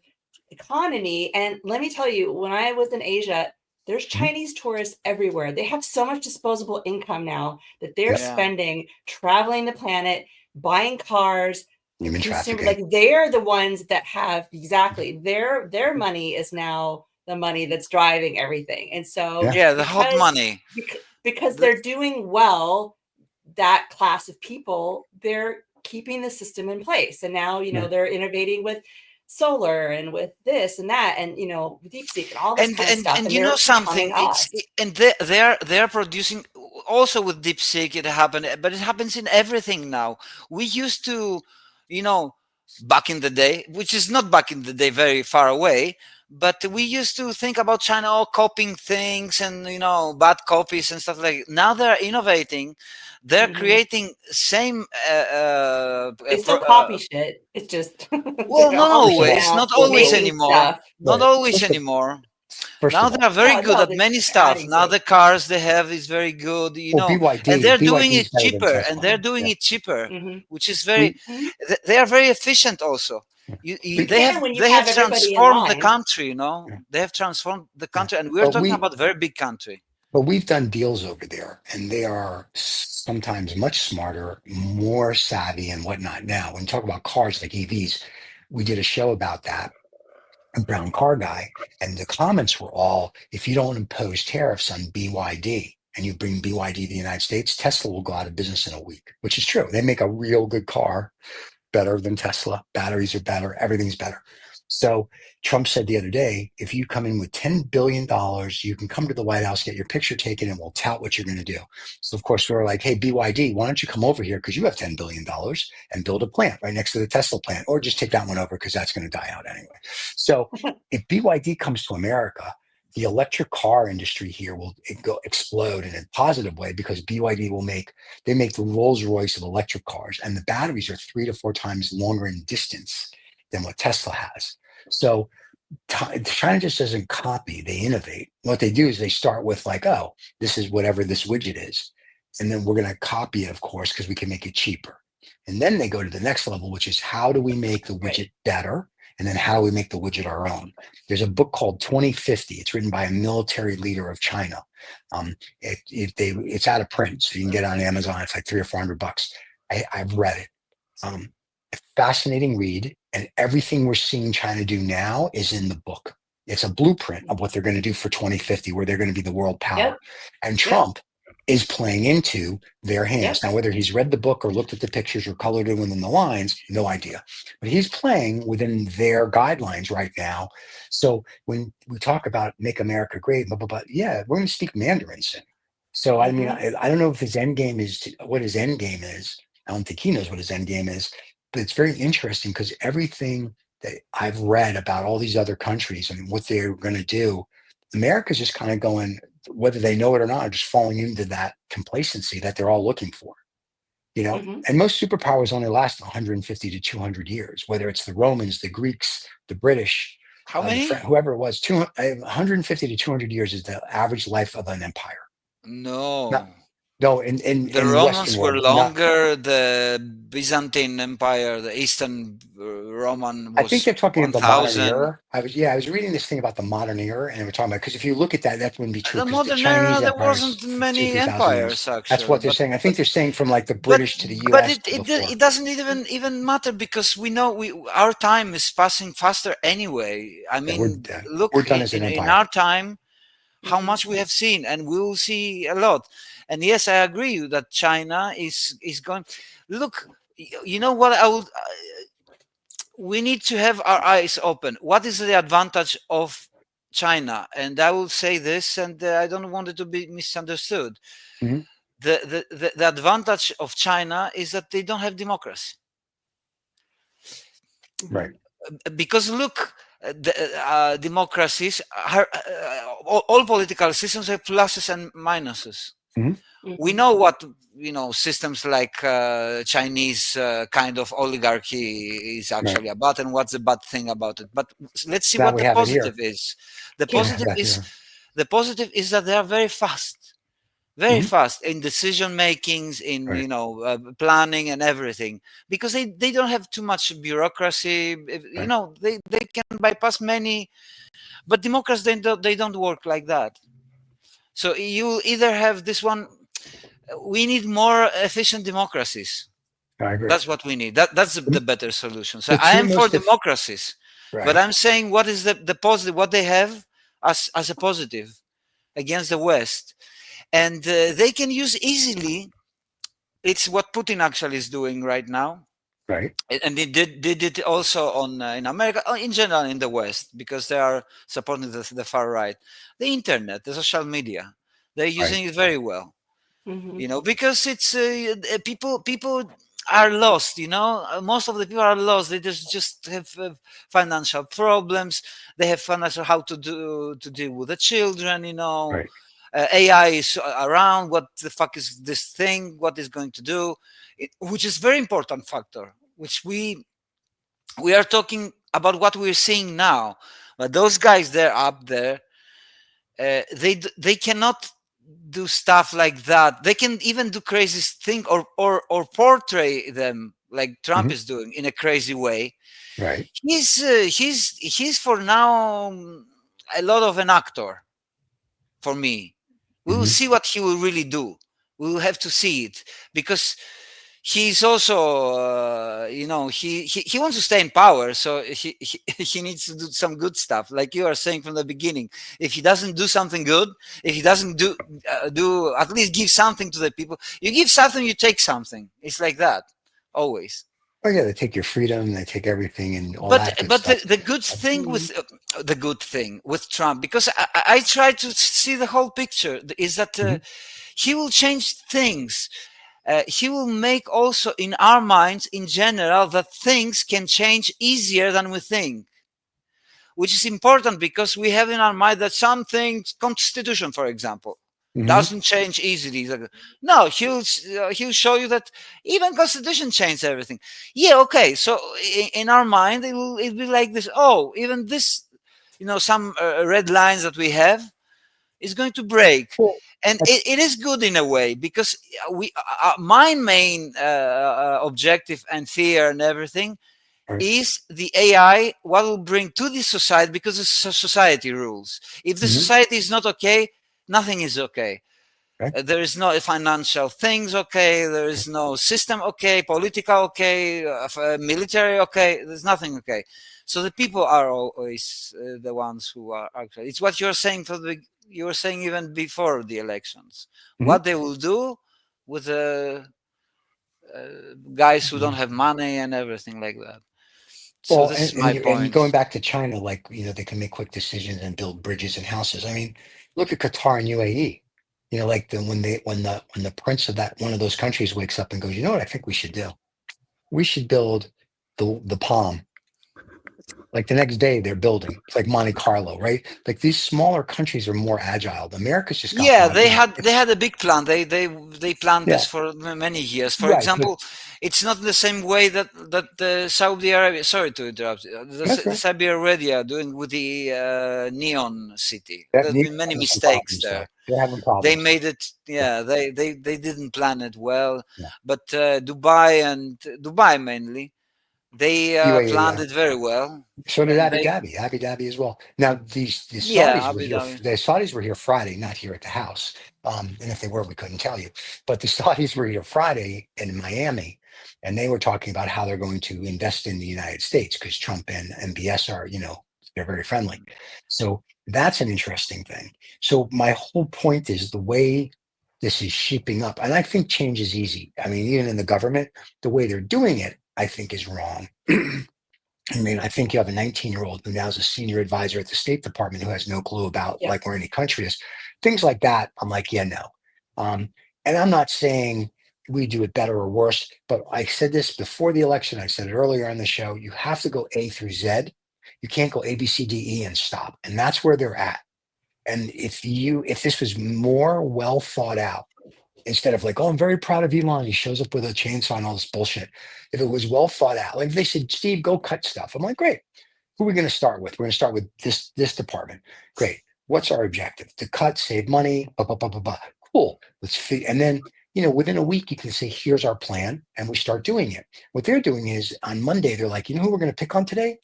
economy. And let me tell you, when I was in Asia, there's Chinese tourists everywhere. They have so much disposable income now that they're spending traveling the planet, buying cars, Human trafficking. like they're the ones that have their money is now the money that's driving everything. And so the hot money, because they're doing well, that class of people, they're keeping the system in place. And now, they're innovating with solar and with this and that, and deep seek and all this kind of stuff. And you know something, they're producing also with deep seek. It happened, but it happens in everything now. We used to, back in the day, which is not back in the day very far away, but we used to think about China all copying things and bad copies and stuff like that. Now they're innovating, they're creating same they still copy shit. It's just well, not always anymore. Not always anymore. Now they are very good at many stuff. Now the cars they have is very good, BYD, and they're doing BYD it cheaper. Which is very. They are very efficient also. They have transformed the country. They have transformed the country, and we're talking about a very big country. But we've done deals over there, and they are sometimes much smarter, more savvy, and whatnot. Now, when you talk about cars like EVs, we did a show about that. A brown car guy, and the comments were all, if you don't impose tariffs on BYD and you bring BYD to the United States, Tesla will go out of business in a week, which is true. They make a real good car, better than Tesla. Batteries are better. Everything's better. So Trump said the other day, if you come in with $10 billion, you can come to the White House, get your picture taken, and we'll tout what you're going to do. So, of course, we were like, hey, BYD, why don't you come over here because you have $10 billion and build a plant right next to the Tesla plant, or just take that one over because that's going to die out anyway. So if BYD comes to America, the electric car industry here will explode in a positive way because BYD they make the Rolls Royce of electric cars, and the batteries are 3 to 4 times longer in distance than what Tesla has. So China just doesn't copy, they innovate. What they do is they start with like, oh, this is whatever this widget is. And then we're going to copy it, of course, because we can make it cheaper. And then they go to the next level, which is how do we make the widget better? And then how do we make the widget our own? There's a book called 2050. It's written by a military leader of China. It's out of print, so you can get it on Amazon. It's like $300 or $400. I've read it. A fascinating read, and everything we're seeing China do now is in the book. It's a blueprint of what they're going to do for 2050, where they're going to be the world power. And Trump is playing into their hands. Now, whether he's read the book or looked at the pictures or colored it within the lines, no idea. But he's playing within their guidelines right now. So when we talk about make America great, blah, blah, blah, we're going to speak Mandarin soon. So, I mean, I don't know if his end game is what his end game is. I don't think he knows what his end game is. But it's very interesting because everything that I've read about all these other countries and what they're going to do, America's just kind of going, whether they know it or not, just falling into that complacency that they're all looking for. And most superpowers only last 150 to 200 years, whether it's the Romans, the Greeks, the British, how many? Whoever it was, 150 to 200 years is the average life of an empire. No, in the Romans were longer. The Byzantine Empire, the Eastern Roman was I think they're talking 1,000. about the modern era. I was reading this thing about the modern era, and we're talking about, because if you look at that wouldn't be true. The modern era, there wasn't many empires, actually. That's what they're saying. I think they're saying from like the British to the US. But it doesn't even matter, because we know our time is passing faster anyway. I mean, look, we're done as an in empire. our time, how much we have seen, and we will see a lot. And yes, I agree that China is going. Look, you know what? We need to have our eyes open. What is the advantage of China? And I will say this, and I don't want it to be misunderstood. Mm-hmm. The advantage of China is that they don't have democracy. Right. Because look, democracies are, all political systems have pluses and minuses. Mm-hmm. We know what systems like Chinese kind of oligarchy is actually about, and what's the bad thing about it. But let's see what the positive is. The positive is that they are very fast. very fast in decision makings, in Right. planning and everything, because they don't have too much bureaucracy. Right. They can bypass many, but democrats they don't work like that. So you either have this one. We need more efficient democracies. I agree. That's what we need. That's the better solution. So The I two am for most democracies, but right. I'm saying what is the positive, what they have as a positive against the West, and they can use easily. It's what Putin actually is doing right now, Right. and they did it also on in America, in general in the West, because they are supporting the far right. The internet, the social media, they're Right. using it very well. Mhm. Because it's people are lost. Most of the people are lost. They just have financial problems. They have financial how to deal with the children. Right. AI is around. What the fuck is this thing? What is going to do? Which is very important factor. Which we are talking about what we're seeing now, but those guys they're up there. They cannot do stuff like that. They can even do crazy thing, or portray them like Trump Mhm. is doing in a crazy way. Right. He's for now a lot of an actor for me. We will Mhm. see what he will really do. We will have to see it, because he's also he wants to stay in power, so he needs to do some good stuff, like you are saying from the beginning. If he doesn't do something good, if he doesn't do at least give something to the people, you give something, you take something. It's like that always. Oh yeah, they take your freedom, they take everything and all but that good but stuff. the good thing Mhm. with Trump, because I try to see the whole picture, is that Mhm. he will change things. He will make also in our minds in general that things can change easier than we think, which is important, because we have in our mind that some things, constitution for example, Mhm. doesn't change easily. It's like, no, he'll show you that even constitution changes everything. Yeah, okay, so in our mind it'll be like this. Oh, even this, some red lines that we have is going to break. Well, And that's it is good in a way, because my main objective and fear and everything right. is the AI, what will bring to this society, because it's society rules. If the Mhm. society is not okay, nothing is okay. Right. There is no financial things okay, there is no system okay, political okay, military okay, there's nothing okay. So the people are always the ones who are actually, it's what you're saying you were saying even before the elections, Mhm. what they will do with the guys who don't Mhm. have money and everything like that. So Well, this is and my you and going point. back to China, like they can make quick decisions and build bridges and houses. I mean, look at Qatar and UAE. Like when the prince of that one of those countries wakes up and goes, you know what I think we should do? We should build the Palm. Like the next day they're building. It's like Monte Carlo, right? Like these smaller countries are more agile. America's just got Yeah, bogged down. they had a big plan. They planned Yeah, this for many years. For right. But example, it's not the same way that Saudi Arabia. Sorry to interrupt. that's The right. Saudi Arabia doing with the neon city. That There's needs been many having some mistakes problems though. there. They're having They problems though. made it. Yeah, Yeah, they didn't plan it well. yeah. But Dubai mainly, they UAE, planned yeah. it very well, So did and Abu they Dhabi, Abu Dhabi as well. Now the yeah Saudis were Abu here. Dhabi. The Saudis were here Friday, not here at the house. And if they were, we couldn't tell you. But the Saudis were here Friday in Miami, and they were talking about how they're going to invest in the United States because Trump and MBS are, they're very friendly. So that's an interesting thing. So my whole point is the way this is shaping up, and I think change is easy. I mean, even in the government, the way they're doing it, I think is wrong. I mean, I think you have a 19-year-old who now is a senior advisor at the State Department who has no clue about Yep. like where any country is. Things like that. I'm like, yeah, no. And I'm not saying we do it better or worse, but I said this before the election. I said it earlier on the show. You have to go A through Z. You can't go A, B, C, D, E and stop. And that's where they're at. And if this was more well thought out, instead of like, oh, I'm very proud of Elon. He shows up with a chainsaw and all this bullshit. If it was well thought out, like if they said, Steve, go cut stuff. I'm like, great. Who are we going to start with? We're going to start with this department. Great. What's our objective? To cut, save money, blah, blah, blah, blah, blah. cool. And then, within a week, you can say, here's our plan. And we start doing it. What they're doing is on Monday, they're like, who we're going to pick on today?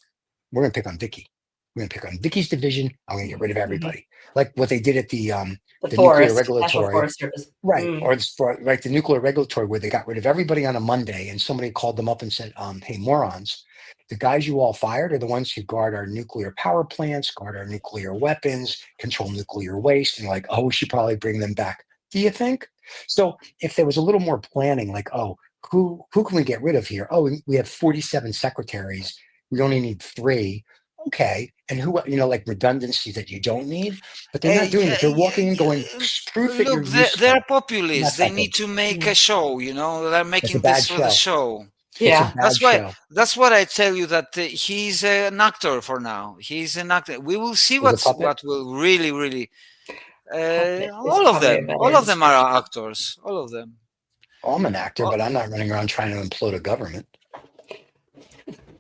We're going to pick on Vicky. We're going to pick on Vicky's division. I'm going to get rid of everybody. Like what they did at the nuclear National regulatory, Forest Service. right? Or like the nuclear regulatory, where they got rid of everybody on a Monday, and somebody called them up and said, "Hey, morons, the guys you all fired are the ones who guard our nuclear power plants, guard our nuclear weapons, control nuclear waste." And like, oh, we should probably bring them back. Do you think? So if there was a little more planning, like, oh, who can we get rid of here? Oh, we have 47 secretaries. We only need 3. Okay. And who, like redundancy that you don't need, but they're not doing it. They're walking and going, proof that you're Look, useful. they're populists. They That need to make a show. They're It's making a bad this for the show. show. It's a Yeah. bad show. That's what I tell you, that he's an actor for now. He's an actor. We will see He's a puppet. what will really, really. Puppet is All of probably a them. better All of them are description. actors. All of them. Oh, I'm an actor, Oh. but I'm not running around trying to implode a government.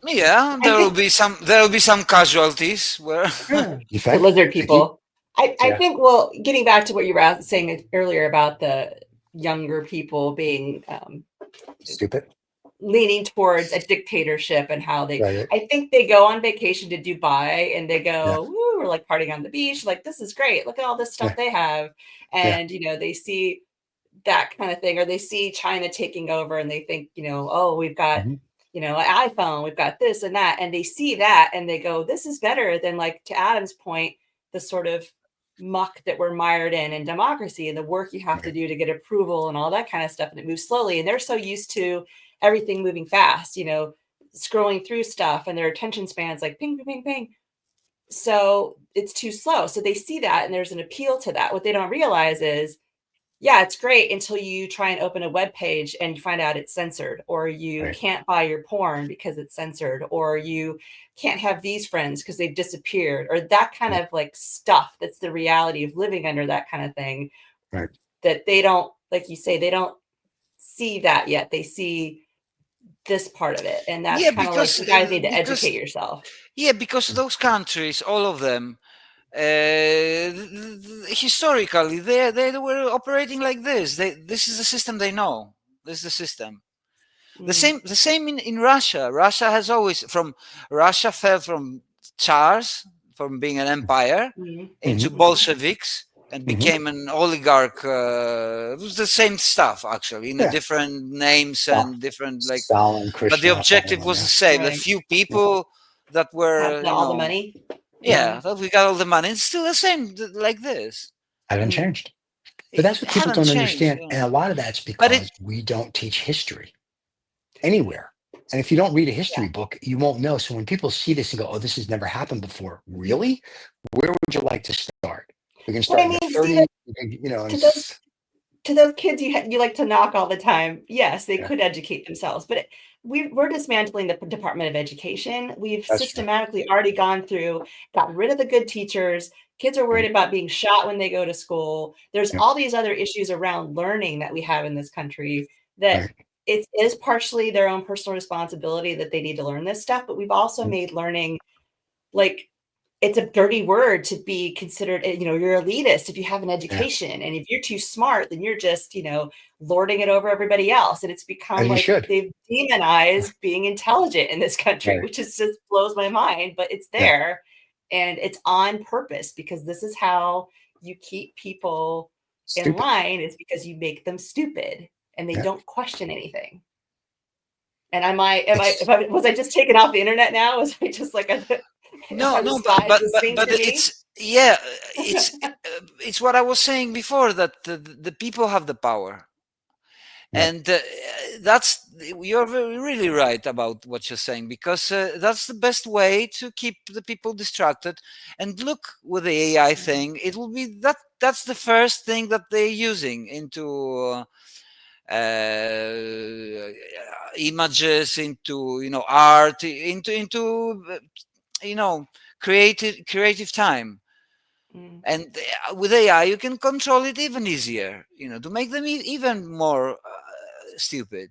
Yeah, there will be some casualties. Where You The think? lizard people. I Yeah. think, well, getting back to what you were saying earlier about the younger people being Stupid. leaning towards a dictatorship and how they, Right. I think they go on vacation to Dubai and they go, Yeah. woo, we're like partying on the beach. Like, this is great. Look at all this stuff Yeah. they have. And, they see that kind of thing, or they see China taking over and they think, oh, we've got, Mhm. an iPhone, we've got this and that. And they see that and they go, this is better than, like, to Adam's point, the sort of muck that we're mired in democracy and the work you have to do to get approval and all that kind of stuff. And it moves slowly. And they're so used to everything moving fast, scrolling through stuff, and their attention spans like ping, ping, ping, ping. So it's too slow. So they see that and there's an appeal to that. What they don't realize is, yeah, it's great until you try and open a web page and you find out it's censored, or you Right. can't buy your porn because it's censored, or you can't have these friends because they've disappeared, or that kind of like stuff. That's the reality of living under that kind of thing. Right. That they don't, like you say, they don't see that yet. They see this part of it. And that's kind of like, you guys need to educate yourself. Yeah, because those countries, all of them, historically, they were operating like this. This is the system they know. This is the system. The same in Russia. Russia has always Russia fell from Tsars, from being an empire, into Bolsheviks, and became an oligarch. It was the same stuff, actually, in a different names and different Stalin, but the objective was the same. Right. A few people that were all the money. Yeah, that we got all the money. It's still the same like this. Haven't changed. But that's what people don't understand. And a lot of that's because we don't teach history anywhere. And if you don't read a history book, you won't know. So when people see this and go, oh, this has never happened before. Really? Where would you like to start? We can start in the 30s, to those kids you like to knock all the time. Yes, they could educate themselves, but we're dismantling the Department of Education. We've systematically already gone through, got rid of the good teachers. Kids are worried about being shot when they go to school. There's all these other issues around learning that we have in this country that it is partially their own personal responsibility that they need to learn this stuff. But we've also made learning like, it's a dirty word to be considered, you're elitist if you have an education. And if you're too smart, then you're just, lording it over everybody else. And it's become like they've demonized being intelligent in this country, which is just blows my mind, but it's there and it's on purpose because this is how you keep people in line, is because you make them stupid and they don't question anything. And was I just taken off the internet now? Was I just like No, but it's what I was saying before, that the people have the power, and you're really right about what you're saying, because that's the best way to keep the people distracted. And look, with the AI thing, it will be that's the first thing that they're using into images, into art, into creative time. And with AI you can control it even easier, to make them even more stupid.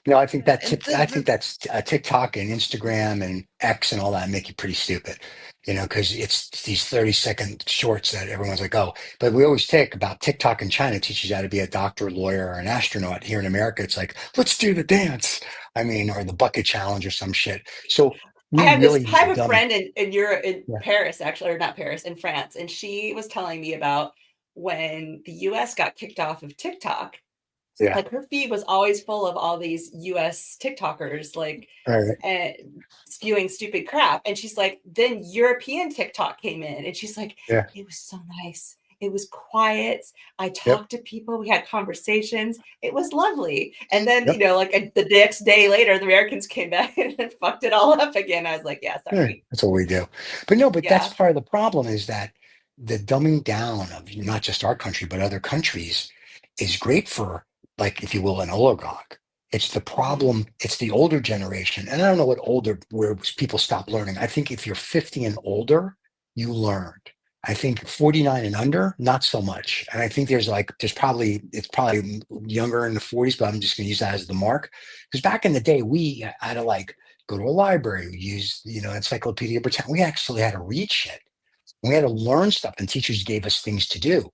No, I think And I think that's TikTok and Instagram and X and all that make you pretty stupid, because it's these 30-second shorts that everyone's like, oh, but we always take about TikTok in China teaches you how to be a doctor, lawyer, or an astronaut. Here in America, it's like, let's do the dance. I mean, or the bucket challenge or some shit. So I we have this. really I have a dumb. friend in Europe, in Yeah. Paris, actually, or not Paris, in France, and she was telling me about when the U.S. got kicked off of TikTok. Yeah. Like her feed was always full of all these US TikTokers, like Right. spewing stupid crap. And she's like, then European TikTok came in, and she's like, Yeah. it was so nice. It was quiet. I Yep. talked to people. We had conversations. It was lovely. And then, Yep. like the next day later, the Americans came back and fucked it all up again. I was like, yeah, Yeah, sorry. that's what we do. But no, but that's Yeah. part of the problem is that the dumbing down of not just our country, but other countries is great for, like, if you will, an oligarch. It's the problem, it's the older generation. And I don't know what older, where people stop learning. I think if you're 50 and older, you learned. I think 49 and under, not so much. And I think it's probably younger in the 40s, but I'm just going to use that as the mark. Because back in the day, we had to go to a library, we use, Encyclopedia Britannica. We actually had to read shit. We had to learn stuff, and teachers gave us things to do.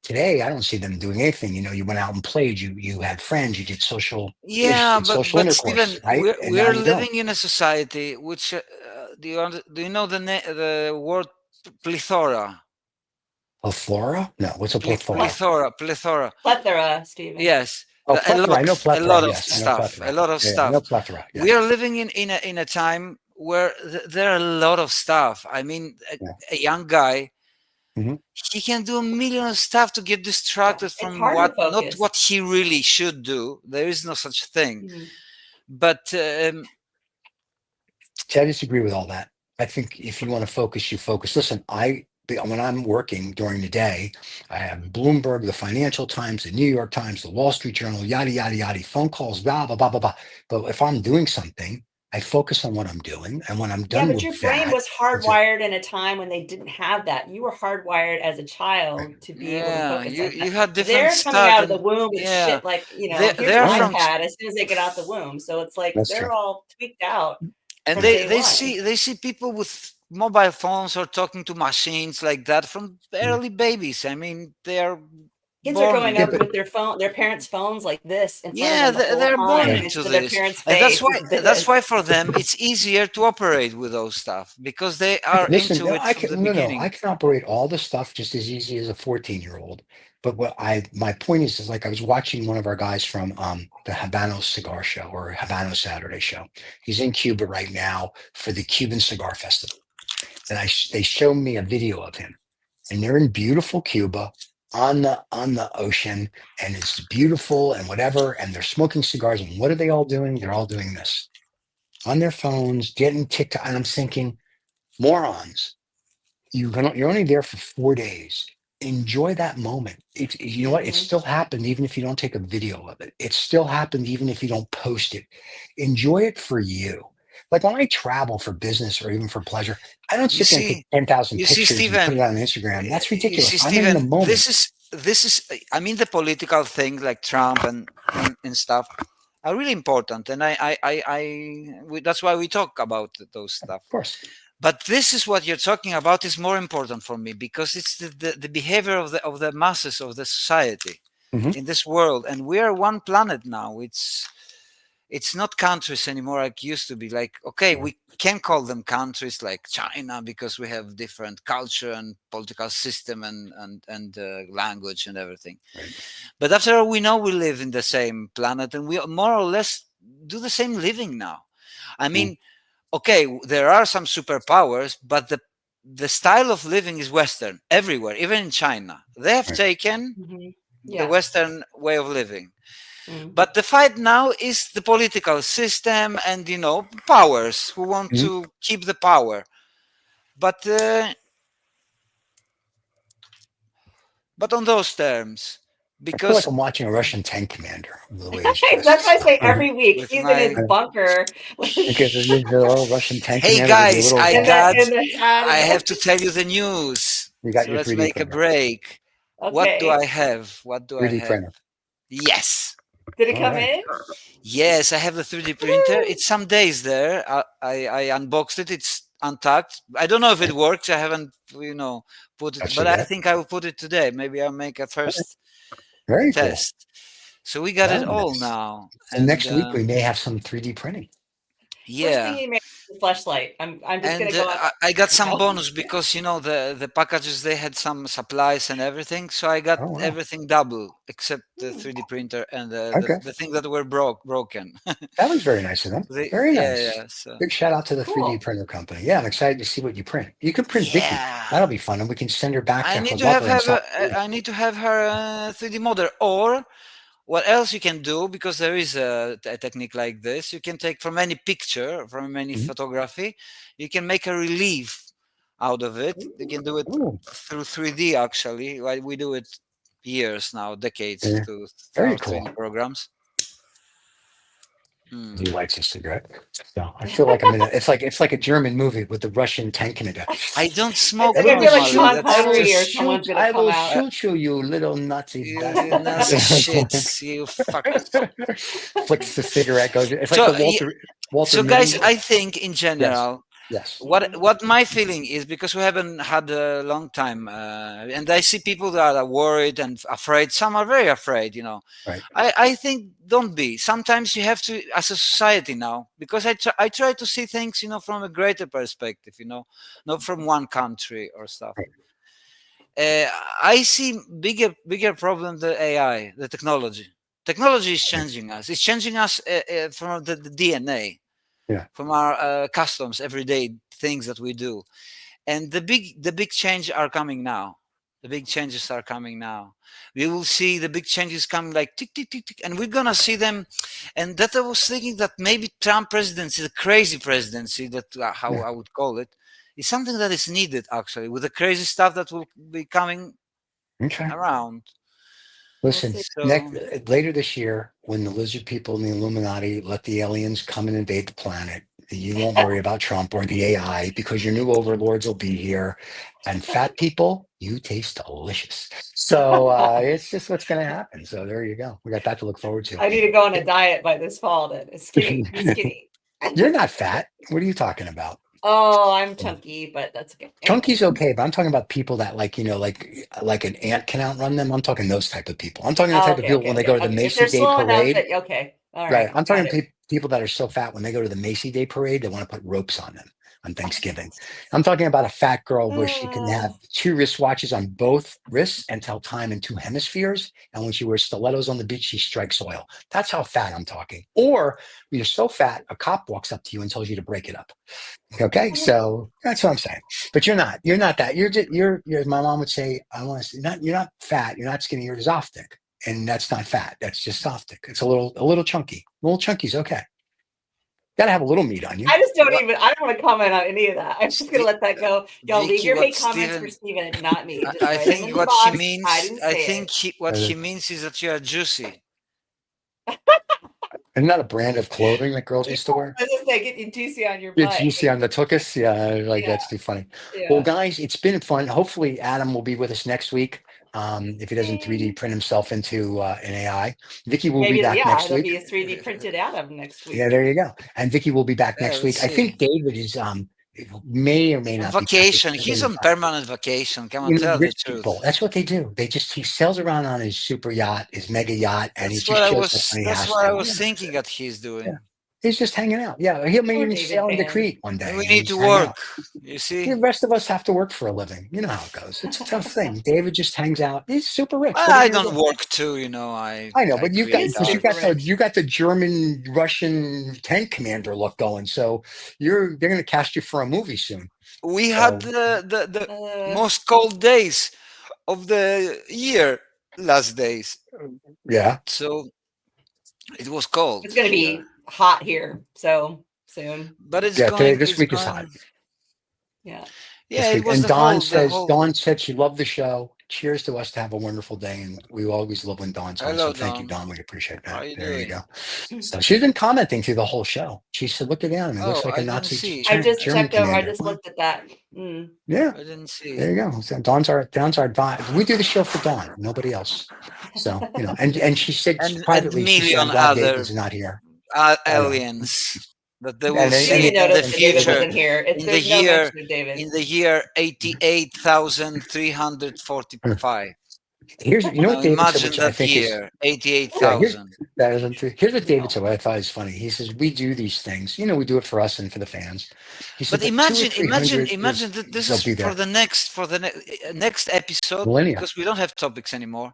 Today, I don't see them doing anything. You went out and played. You had friends. You did social yeah, social but Stephen, intercourse, right? And now we're you don't. living in a society which do you know the word plethora? Plethora? No, what's a plethora? Plethora. Plethora, Stephen. Yes, Oh, plethora. I know a plethora. lot of Yes, I know stuff, a plethora. lot of Yeah, I know stuff. plethora. Yeah, We are living in a time where there are a lot of stuff. I mean, yeah. a young guy, Hmm. he can do a million of stuff to get distracted It's from hard to not focus. what he really should do. There is no such thing. Mhm. But See, I disagree with all that. I think if you want to focus, you focus. Listen, when I'm working during the day, I have Bloomberg, the Financial Times, the New York Times, the Wall Street Journal, yada yada yada, phone calls, blah blah blah blah blah. But if I'm doing something, I focus on what I'm doing, and when I'm Yeah, done but with your brain that, was hardwired in a time when they didn't have that. You were hardwired as a child to be able to yeah, focus like that. you had different They're coming stuff, out of the and womb with yeah, shit like, here's they your are oh, from iPad as soon as they get out the womb. So it's like that's true. they're all tweaked out and from day they one. see people with mobile phones or talking to machines like that from early babies. I mean, they are Kids are growing born. Yeah, up but with their parents' phones like this in front of Yeah, them the whole they're born time, yeah, and into instead of their this, parents' and face, it's that's this. why for them it's easier to operate with those stuff because they are listen, into no, it I from the can no, I beginning. can operate all the stuff just as easy as a 14-year-old. But my point is like I was watching one of our guys from the Habano Cigar Show or Habano Saturday Show. He's in Cuba right now for the Cuban Cigar Festival, and they showed me a video of him, and they're in beautiful Cuba on the ocean, and it's beautiful and whatever, and they're smoking cigars, and what are they all doing? They're all doing this on their phones, getting TikTok, and I'm thinking, morons. You're only there for 4 days. Enjoy that moment. You know what? It Mhm. still happened even if you don't take a video of it. It still happened even if you don't post it. Enjoy it for you. Like when I travel for business or even for pleasure, I don't You sit there and take see, 10,000 you see, pictures and put it Stephen. on Instagram. That's You ridiculous. see, I'm in the Stephen. moment. This is. I mean, the political thing like Trump and stuff are really important, and that's why we talk about those stuff. Of course. But this is what you're talking about is more important for me because it's the behavior of the masses of the society Hmm. in this world, and we are one planet now. It's not countries anymore like used to be. Like, okay, Yeah. we can call them countries like China because we have different culture and political system and language and everything. Right. But after all, we know we live in the same planet and we more or less do the same living now. I Mm. mean, okay, there are some superpowers, but the style of living is Western everywhere, even in China. They have Right. taken Mhm. the Yeah. Western way of living. Mm. But the fight now is the political system and powers who want Mhm. to keep the power. But on those terms, I feel like because I'm watching a Russian tank commander the way he's dressed That's and what I stuff. say every week. with He's in his my bunker, Because the little Russian tank hey commander with the guys, little in the hat I and have the. to tell you the news. you got So your let's 3D make a printer. break. What do Okay. I have? What do I 3D have? printer. Yes. Did it All come right. in? Yes, I have the 3D printer. It's some days there. I unboxed it. It's untucked. I don't know if it works. I haven't, put it, That's but it I yet. think I will put it today. Maybe I'll make a first Very cool. test. So we got it Very all nice. now. And next week we may have some 3D printing. First thing Yeah. you make is a flashlight. I'm just And gonna go on. I got some bonus because the packages, they had some supplies and everything, so I got Oh, wow. everything double except the 3D printer and Okay. the thing that were broken. That was very nice of them. They- Very yeah, nice. yeah. So Big shout out to the Cool. 3D printer company. Yeah, I'm excited to see what you print. You can print Vicky. yeah. That'll be fun, and we can send her back to I her need to have lover in South Korea. I need to have her 3D model. Or what else you can do, because there is a technique like this. You can take from any picture, from any Mhm. photography, you can make a relief out of it. You can do it Ooh, through 3D actually. Like we do it years now, decades yeah. through Very our cool. 3D programs. Hmm. He lights a cigarette. So I feel like it's like a German movie with the Russian tank in it. I don't smoke It's like I feel like normally. Sean That's Connery or just someone's gonna I will come out. shoot you, you little Nazi you bastard. Nazi shits. You fuck. Flicks the cigarette, goes. It's like So, the Walter So guys, Mitty. I think in general, Yes. what my feeling is, because we haven't had a long time, and I see people that are worried and afraid. Some are very afraid. Right. I think don't be. Sometimes you have to, as a society now, because I try to see things from a greater perspective. Not from one country or stuff. Right. I see bigger problem the AI, the technology. Technology is changing us. It's changing us from the DNA, Yeah. from our customs, everyday things that we do, and the big changes are coming now. The big changes are coming now. We will see the big changes coming like tick tick tick tick, and we're gonna see them. And that I was thinking that maybe Trump presidency, the crazy presidency, that how Yeah. I would call it, is something that is needed actually with the crazy stuff that will be coming Okay. around. Listen, see. So later this year, when the lizard people and the Illuminati let the aliens come and invade the planet, you won't worry about Trump or the AI because your new overlords will be here. And fat people, you taste delicious. So it's just what's going to happen. So there you go. We got that to look forward to. I need to go on a diet by this fall. Then be skinny. You're not fat. What are you talking about? Oh, I'm chunky, but that's okay. Chunky's okay, but I'm talking about people that like an ant can outrun them. I'm talking those type of people. I'm talking the type of people when they go to the If Macy they're Day slow enough, parade. okay, all Right. right. I'm got talking it. people that are so fat when they go to the Macy Day parade, they want to put ropes on them on Thanksgiving. I'm talking about a fat girl where she can have 2 wristwatches on both wrists and tell time in 2 hemispheres. And when she wears stilettos on the beach, she strikes oil. That's how fat I'm talking. Or you're so fat, a cop walks up to you and tells you to break it up. Okay, so that's what I'm saying. But you're not. You're not that. You're. My mom would say, I want to. You're not fat. You're not skinny. You're zoftic, and that's not fat. That's just zoftic. It's a little chunky. A little chunky's okay. Got to have a little meat on you. I just don't even. I don't want to comment on any of that. I'm just gonna let that go. Y'all leave Vicky, your what hate comments Steven- for Steven, not me. Just I write them think in the what she box. means. I didn't I say think it. what she means is that you are juicy. Isn't that a brand of clothing that girls used to wear? I was just say, get you juicy on your butt. It's juicy on the tuchus. Yeah, like Yeah. that's too funny. Yeah. Well, guys, it's been fun. Hopefully, Adam will be with us next week. If he doesn't 3D print himself into an AI, Vicky will be back next it'll week. be a 3D printed Adam next week. Yeah, there you go. And Vicky will be back Yeah, next let's week. I think see. David is may or may On not be vacation. back. He's on permanent vacation. Come on, You know, tell the rich truth. people. That's what they do. He sails around on his super yacht, his mega yacht, and he That's just what I shows was. up when he That's has what I to. was Yeah. thinking that he's doing. Yeah. He's just hanging out. Yeah, he may Poor even David sail into fan. Crete one day. And we and need just to hang out. work. You see. The rest of us have to work for a living. You know how it goes. It's a tough thing. David just hangs out. He's super rich. Well, What are I you gonna don't do? work too. I know, but you've got create because art. you got the German Russian tank commander look going. So they're going to cast you for a movie soon. We So, had the most cold days of the year last days. yeah. So it was cold. It's gonna be hot here so soon. But it's Yeah, going. this It's week is going. hot. Yeah. Yeah, This it week. was And the Dawn whole. Dawn said she loved the show. Cheers to us to have a wonderful day, and we always love when Dawn's on. Hello, So thank you, Dawn. Dawn. We appreciate How are that. you There you doing? go. So she's been commenting through the whole show. She said, "Look at him. He looks Oh, like a I didn't Nazi see. I just German checked over. I commander." just looked at that. Mm. Yeah, I didn't see. there you go. So Dawn's our advisor. We do the show for Dawn, nobody else. So, and she said and privately, she said, million "I'm glad other David's not here." I know. aliens that they will And We see didn't in the notice that David future. wasn't here. In the There's no year, mention of David. in the year 88,345. here's, Now what David said, imagine which I that think is, year, yeah, here's 88,000. here's what You David know. said, what I thought is funny. He says, we do these things, we do it for us and for the fans. He said, But but 200 or imagine, 300 imagine that this they'll is be for there. the next episode, Millennia. because we don't have topics anymore.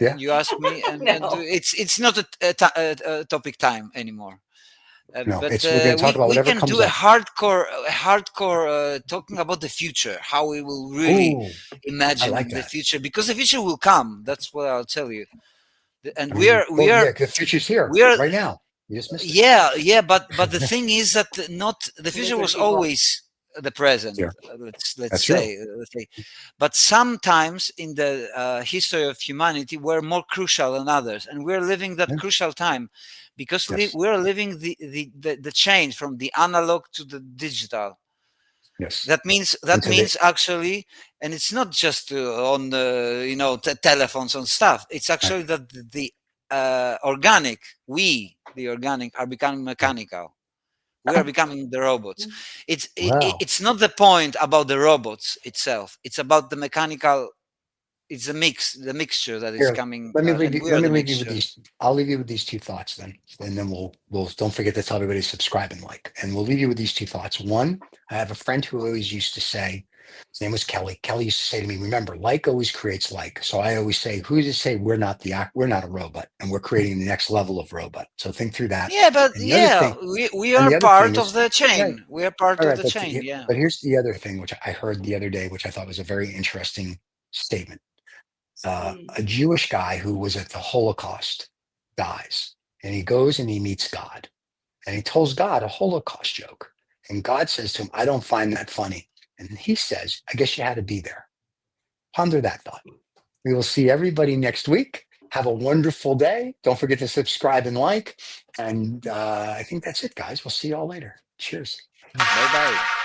Yeah. And you ask me, and No. it's not a topic time anymore. No, But we're going to talk about we whatever can comes do a up. hardcore talking about the future, how we will really Ooh, imagine like the that. future, because the future will come. That's what I'll tell you. And yeah, the future's here right now. You just missed it. yeah, but the thing is that not the future was always the present. Yeah. Let's That's say, but sometimes in the history of humanity we're more crucial than others, and we're living that crucial time because Yes. we're living the change from the analog to the digital. Yes. That means actually, and it's not just on telephones and stuff. It's actually that the organic are becoming mechanical. We are becoming the robots. It's not the point about the robots itself. It's about the mechanical. It's the mixture that is coming. Let me leave you with mixture. these. I'll leave you with these two thoughts then, and then we'll don't forget to tell everybody to subscribe and like. And we'll leave you with these two thoughts. One, I have a friend who always used to say, his name was Kelly. Kelly used to say to me, "Remember, like always creates like." So I always say, "Who's to say we're not a robot, and we're creating the next level of robot?" So think through that. Yeah, but and the other thing, we are part of the chain. Right. We are part All of right, the but chain. Yeah. But here's the other thing, which I heard the other day, which I thought was a very interesting statement. A Jewish guy who was at the Holocaust dies, and he goes and he meets God, and he tells God a Holocaust joke, and God says to him, "I don't find that funny," and he says, "I guess you had to be there." Ponder that thought. We will see everybody next week. Have a wonderful day. Don't forget to subscribe and like, and I think that's it, guys. We'll see you all later. Cheers. Bye bye.